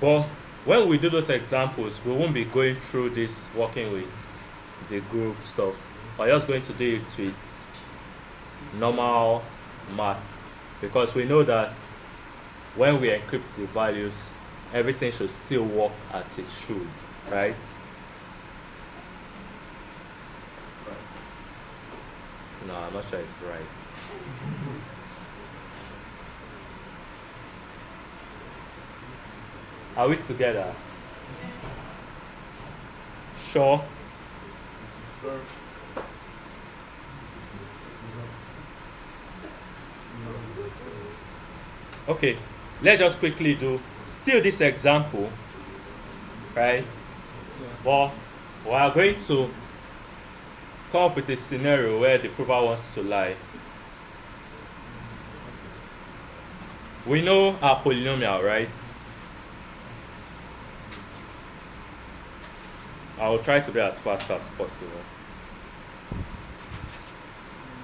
But when we do those examples, we won't be going through this working with the group stuff. We're just going to do it with normal math, because we know that when we encrypt the values, everything should still work as it should, right? No, I'm not sure it's right. Are we together? Sure. Sir. Okay, let's just quickly do still this example, right? But we are going to come up with a scenario where the prover wants to lie. We know our polynomial, right? I will try to be as fast as possible.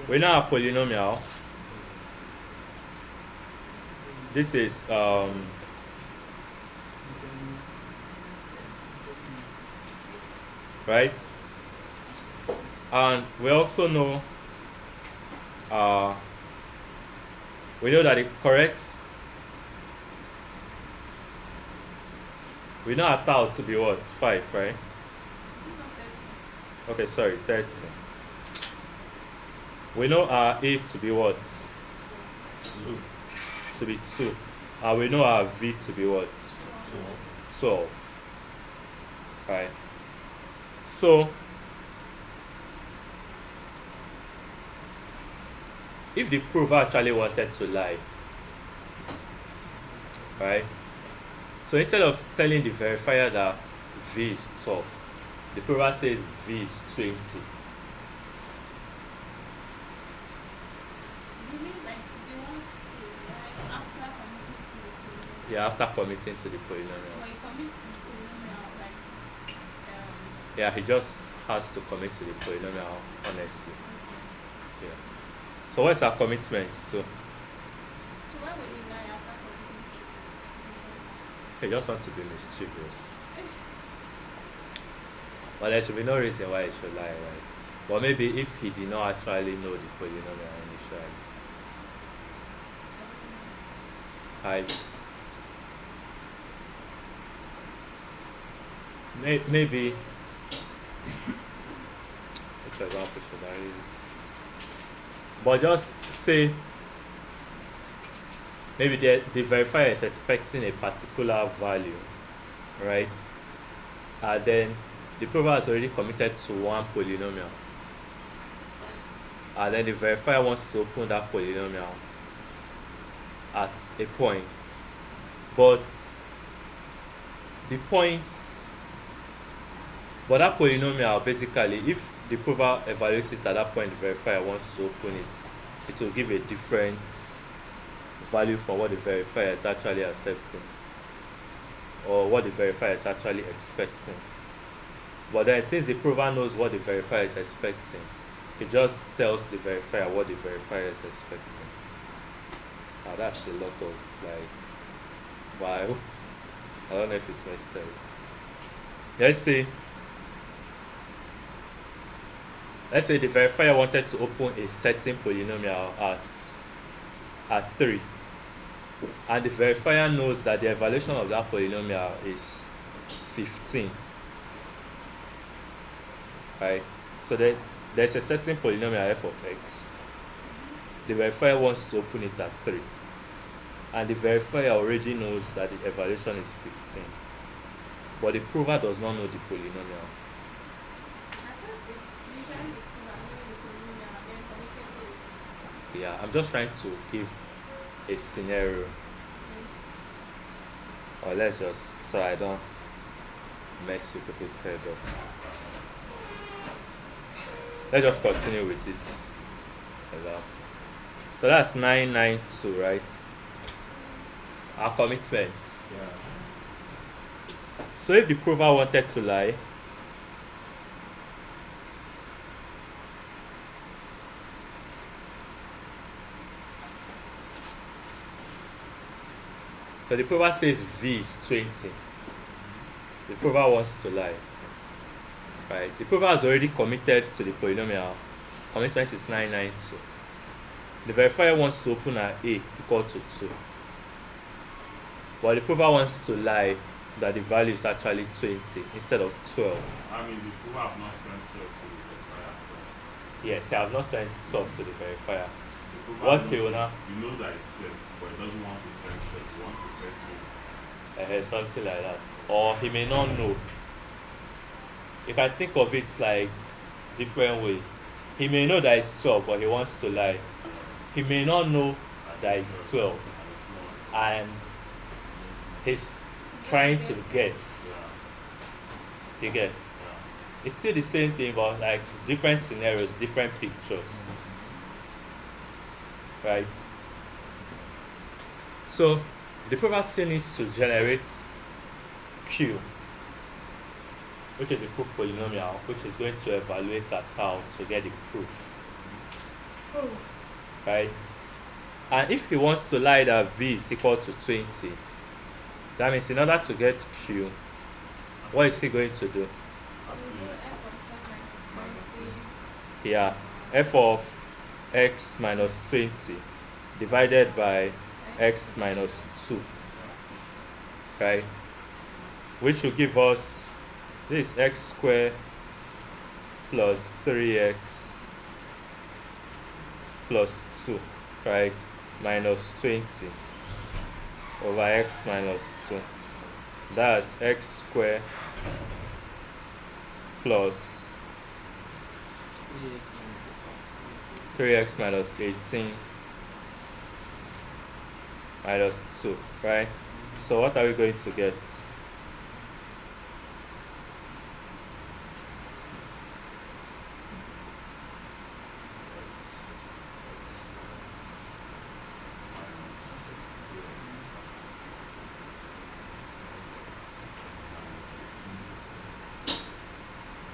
We know our polynomial. This is right, and we also know that it corrects. We know our tau to be what? 5, right? Okay, sorry, 30. We know our A to be what? 2. To be 2. And we know our V to be what? 12. Right. So, if the prover actually wanted to lie, right, So instead of telling the verifier that V is 12, the prover says V is 20. You mean like if he wants to, like after committing to the polynomial? Yeah, after committing to the polynomial. Or he commits to the polynomial, like, Yeah, he just has to commit to the polynomial honestly. okay. Yeah. So what's our commitment to? So why would he lie after committing to the polynomial? He just wants to be mischievous. Well, there should be no reason why he should lie, right? But maybe if he did not actually know the polynomial initially. Maybe which example should I use? But just say maybe the verifier is expecting a particular value, right? And then the prover has already committed to one polynomial. And then the verifier wants to open that polynomial at a point. But that polynomial basically, if the prover evaluates it at that point, the verifier wants to open it, it will give a different value from what the verifier is actually accepting or what the verifier is actually expecting. But then since the prover knows what the verifier is expecting, he just tells the verifier what the verifier is expecting. Now that's a lot of I don't know if it's necessary. Let's say the verifier wanted to open a certain polynomial at 3, and the verifier knows that the evaluation of that polynomial is 15, right? So there's a certain polynomial f of x. The verifier wants to open it at 3, and the verifier already knows that the evaluation is 15, but the prover does not know the polynomial. Yeah, I'm just trying to give a scenario, or let's just, so I don't mess with people's head up. Let's just continue with this. So that's 992, right? Our commitment. Yeah. So if the prover wanted to lie, so the prover says V is 20. The prover wants to lie. Right? The prover has already committed to the polynomial. Commitment is 992. The verifier wants to open at A equal to 2. But the prover wants to lie that the value is actually 20 instead of 12. I mean, the prover have not sent 12 to the verifier. Yes, he has not sent 12 to the verifier. The prover What he will knows- now? He knows that it's 12, but he doesn't want to send 12. He wants to send 12. Something like that. Or he may not know. You can think of it like different ways. He may know that it's 12, but he wants to lie. He may not know that it's 12, and he's trying to guess. Yeah. You get? It's still the same thing, but like different scenarios, different pictures. Right? So the prover still needs to generate Q, which is the proof polynomial, which is going to evaluate that tau to get the proof. Right? And if he wants to lie that V is equal to 20, that means in order to get Q, what is he going to do? Yeah, f of x minus 20 divided by x minus 2, right? Which will give us this x squared plus 3x plus 2, right? Minus 20 over x minus 2. That's x squared plus 3x minus 18 minus 2, right? So what are we going to get?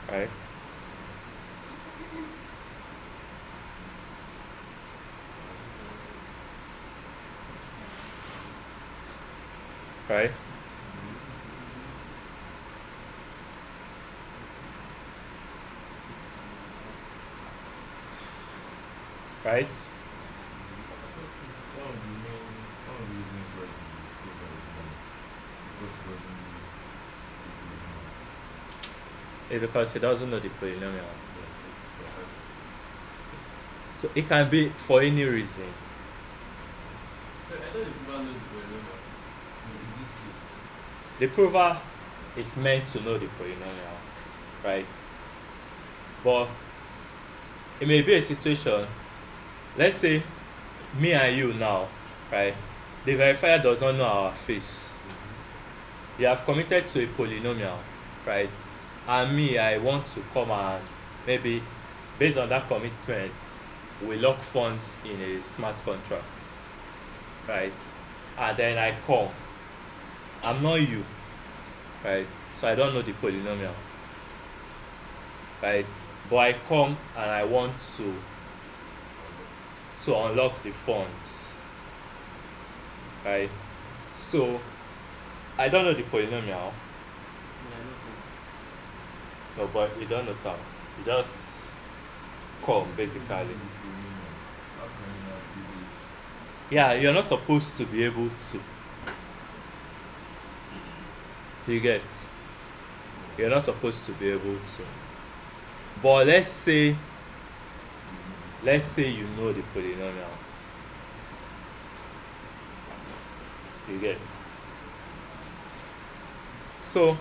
Right? Right? Right? One of the reasons why the paper is done because it doesn't It's because he doesn't know the polynomial. So it can be for any reason. I thought the people knows the polynomial. In this case, The prover is meant to know the polynomial, right? But it may be a situation, let's say me and you now, right? The verifier does not know our face. You have committed to a polynomial, right? And me, I want to come and maybe based on that commitment, we lock funds in a smart contract, right? And then I come. I'm not you, right? So I don't know the polynomial, right? But I come and I want to unlock the funds, right? So I don't know the polynomial. No, but you don't know how. You just come basically. how can you not do this? Yeah, you're not supposed to be able to. You get? You're not supposed to be able to. But let's say you know the polynomial. You get? So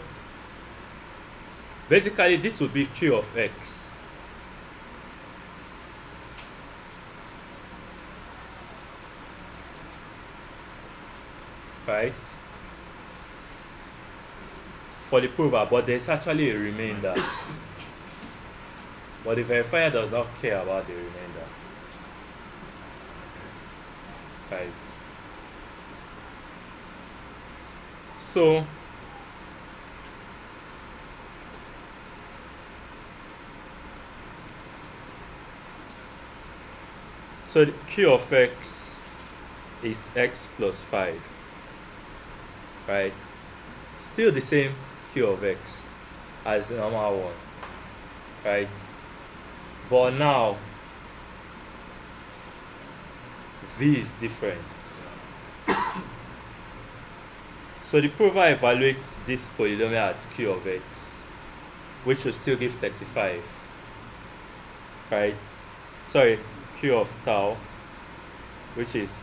basically this will be Q of X. Right? For the prover, but there's actually a remainder. But the verifier does not care about the remainder. Right? So the Q of X is X plus 5. Right? Still the same Q of X as the normal one. Right? But now V is different. So the prover evaluates this polynomial at Q of X, which will still give 35. Right? Sorry, Q of tau, which is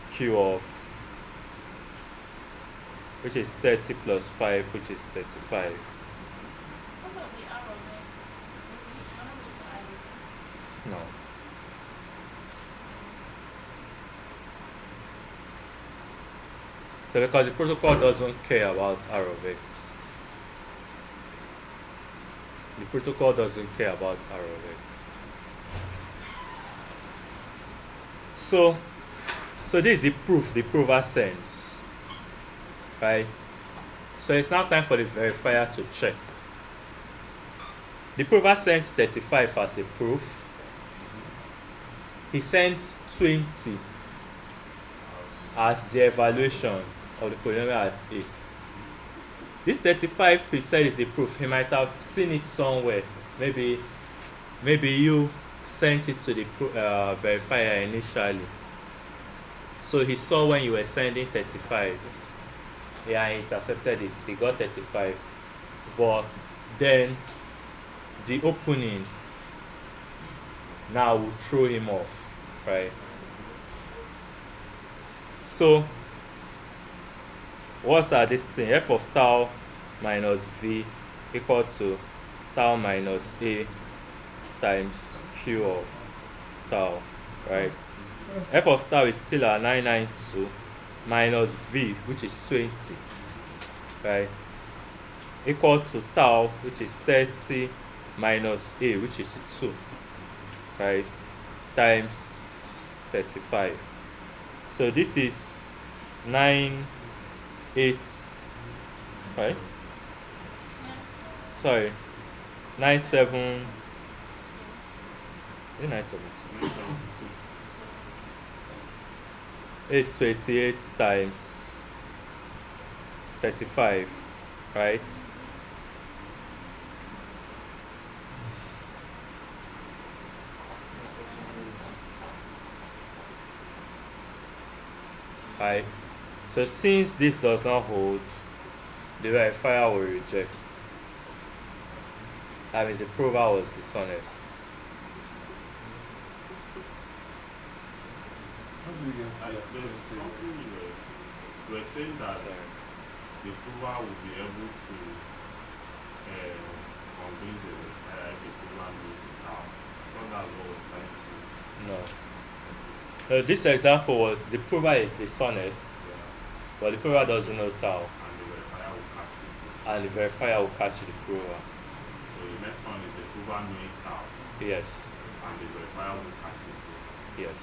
30 plus 5, which is 35. What about the R of X? We're not going to add it. No. So because the protocol doesn't care about R of X. The protocol doesn't care about R of X. So this is the proof the prover sends. Right? So it's now time for the verifier to check. The prover sends 35 as a proof. He sends 20 as the evaluation of the polynomial at A. This 35 he said is a proof. He might have seen it somewhere. Maybe you sent it to the verifier initially. So he saw when you were sending 35. Yeah, he intercepted it. He got 35. But then the opening now will throw him off, right? So what's this thing? F of tau minus V equal to tau minus A times Q of tau, right? F of tau is still at 992 minus V, which is 20. right, equal to tau, which is 30 minus a, which is 2, right, times 35. So this is 9, 8, right? Sorry, 9, 7. Is it 9, 7? It's 28 times 35, right? Right. So since this does not hold, the verifier will reject. That means the prover was dishonest. How do we get There's something you were saying that the prover will be able to convince the verifier if the prover knows it now. Not that's what we're trying to do. No. This example was the prover is dishonest, but the prover doesn't know tau, And the verifier will catch it. and the verifier will catch the prover. So the next one is the prover knowing tau, Yes, and the verifier will catch the prover. yes.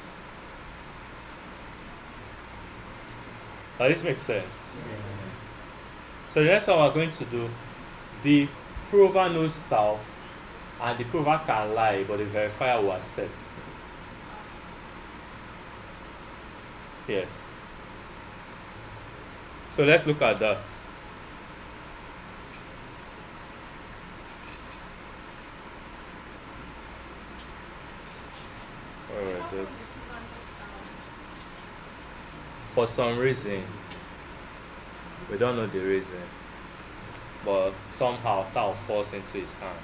Now this makes sense. So the next one we're going to do, the prover knows tau, and the prover can lie, but the verifier will accept. Yes. So let's look at that. Alright, this. For some reason, we don't know the reason, but somehow tau falls into his hand.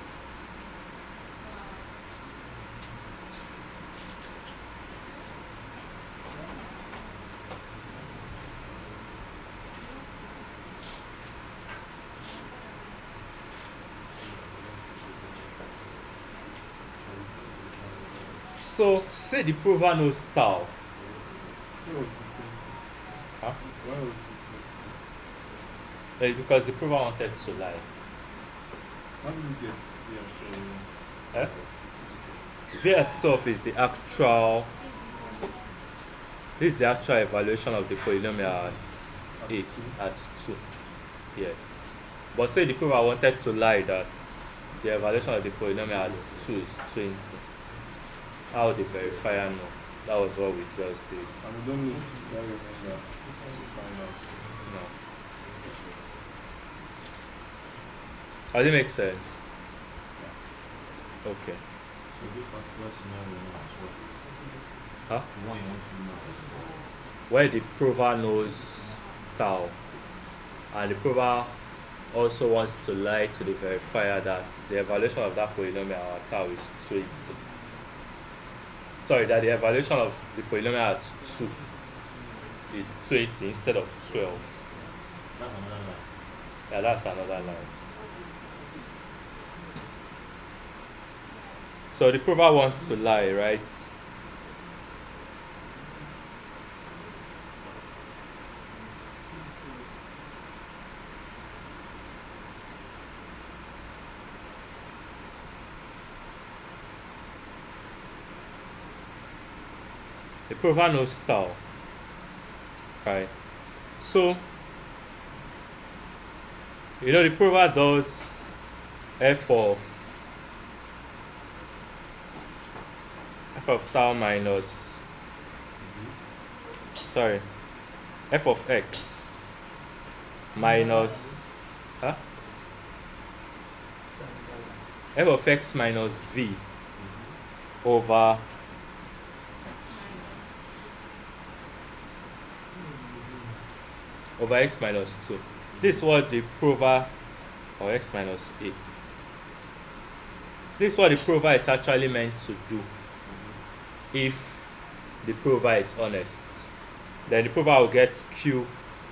So say the prover knows tau. Huh? Because the prover wanted to lie. How do we get Eh? VS12 is the actual. This is the actual evaluation of the polynomial at A, at 2. Yeah. But say the prover wanted to lie that the evaluation of the polynomial at 2 is 20. How would the verifier know? That was what we just did. And we don't need that remainder to find out. No. Does it make sense? Okay. So this particular scenario is what? Huh? The one you want to know is for Where the prover knows tau, and the prover also wants to lie to the verifier that the evaluation of that polynomial at tau is 20. Sorry, that the evaluation of the polynomial at 2 is 20 instead of 12. that's another line. Yeah, that's another line. So the prover wants to lie, right? The prover knows tau, right? So, the prover does f of tau minus, sorry, f of x minus, huh? F of x minus v over x minus 2. This is what the prover, or x minus a. This is what the prover is actually meant to do if the prover is honest. Then the prover will get q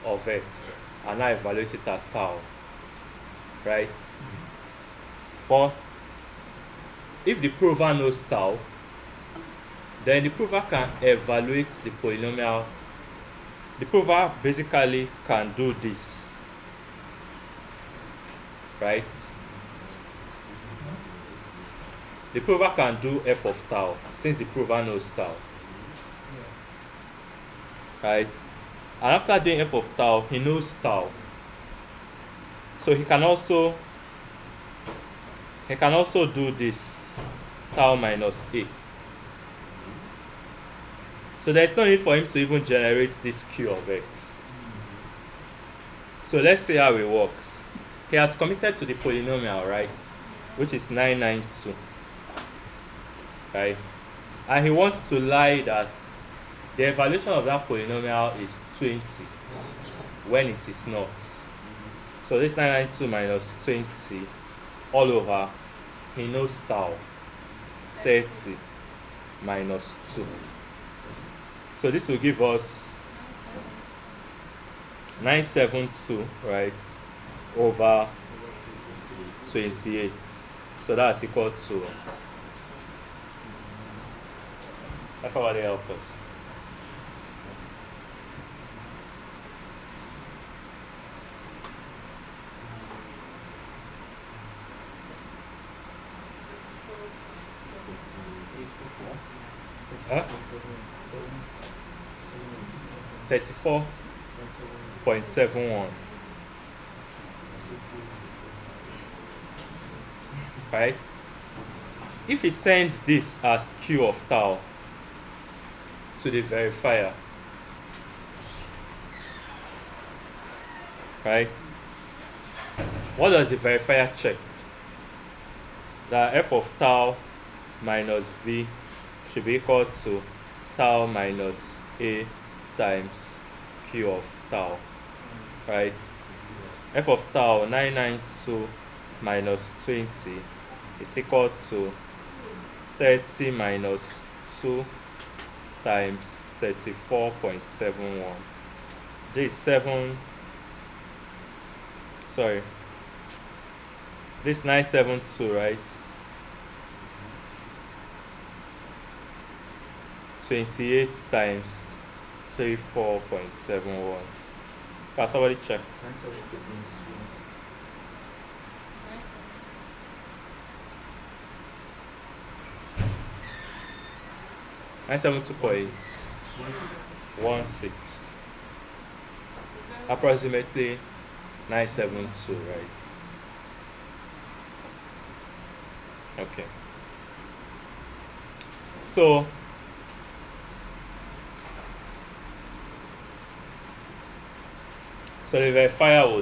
of x and now evaluate it at tau, right? But if the prover knows tau, then the prover can evaluate the polynomial. The prover basically can do this. right? The prover can do f of tau since the prover knows tau, right? And after doing f of tau, he knows tau. So he can also do this tau minus a. So there's no need for him to even generate this q of x. So let's see how it works. He has committed to the polynomial, right? Which is 992. Right? And he wants to lie that the evaluation of that polynomial is 20 when it is not. So this 992 minus 20 all over, he knows tau, 30 minus 2. So this will give us 972, right, over 28. So that's equal to, that's how they help us. Huh? 34.71. Right? If he sends this as q of tau to the verifier, right? What does the verifier check? That f of tau minus v should be equal to tau minus a times q of tau, right? F of tau 992 minus 20 is equal to 30 minus 2 times 34.71. This is 972, right? 28 times 34.71. Can somebody check? 972.16. Approximately 972, right? Okay. So the verifier will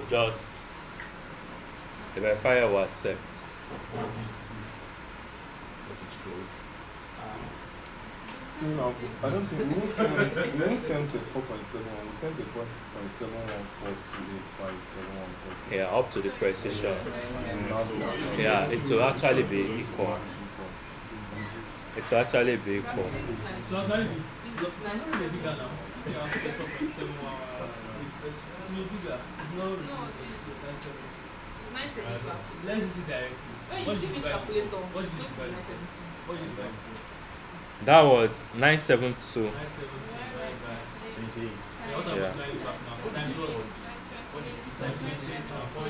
accept. No, I don't think we won't send 34.7. We sent 34.71428571. Yeah, up to the precision. Yeah, it will actually be equal. It will actually be equal. So actually, it's not really bigger now. Yeah, 4.7. It's not bigger. It's not. Let's just see directly. What did you divide? What did you divide? What did you divide? That was 972. 972 divided by 28. Yeah, what Yeah. I'm flying back now. Times what? What did you divide? 26 and 4.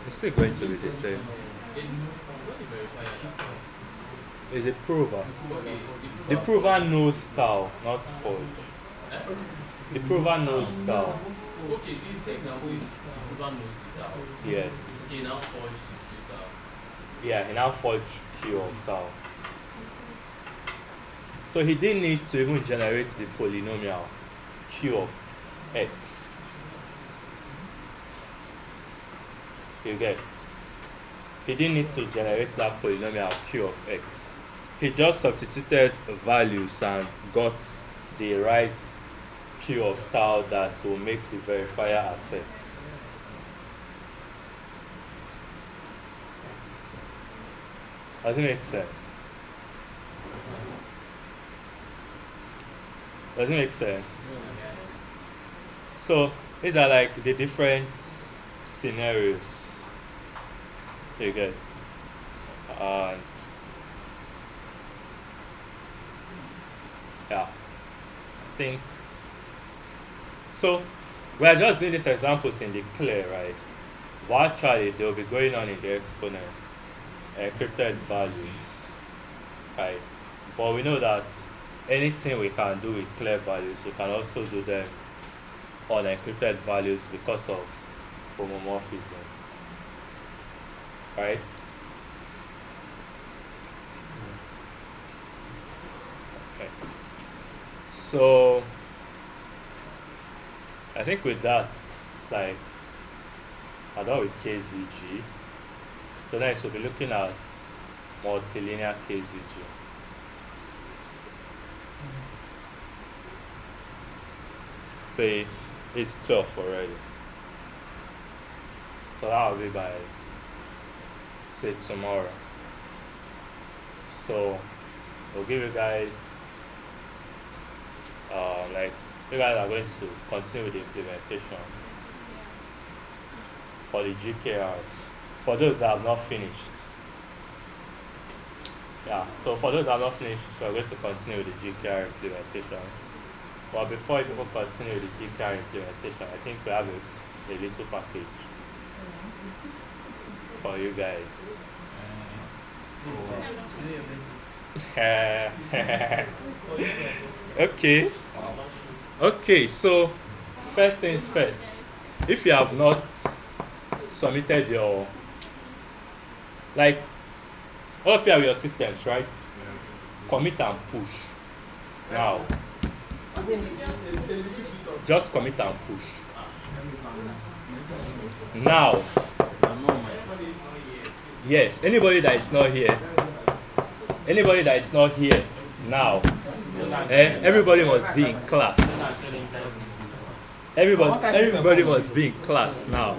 It's still going to be the same. It's a prover. The prover knows tau, not forge. The prover knows tau. Okay, this example is the prover knows the tau. Yes. Okay, now forge the tau. Yeah, he now forged q of tau. So he didn't need to even generate the polynomial q of x. You get? He didn't need to generate that polynomial q of x. He just substituted values and got the right q of tau that will make the verifier accept. Does it make sense? Does it make sense? So these are like the different scenarios you get. And yeah, I think so. We are just doing these examples in the clear, right? But actually, they will be going on in the exponents, encrypted values, right? But we know that anything we can do with clear values, we can also do them on encrypted values because of homomorphism, right? Okay. So I think with that, like, I'm done with KZG. So next we'll be looking at multilinear KZG. Say it's 12 already. So that will be by, say, tomorrow. So we'll give you guys, like, you guys are going to continue with the implementation for the GKR. For those that have not finished. Yeah, so for those that have not finished, we're going to continue with the GKR implementation. But before we even continue with the GKR implementation, I think we have a little package for you guys. Okay. Okay, so first things first. If you have not submitted your, like, all of you have your systems, right? Commit and push. Now, just commit and push. Now, yes, anybody that is not here now, everybody must be in class. Everybody must be in class now.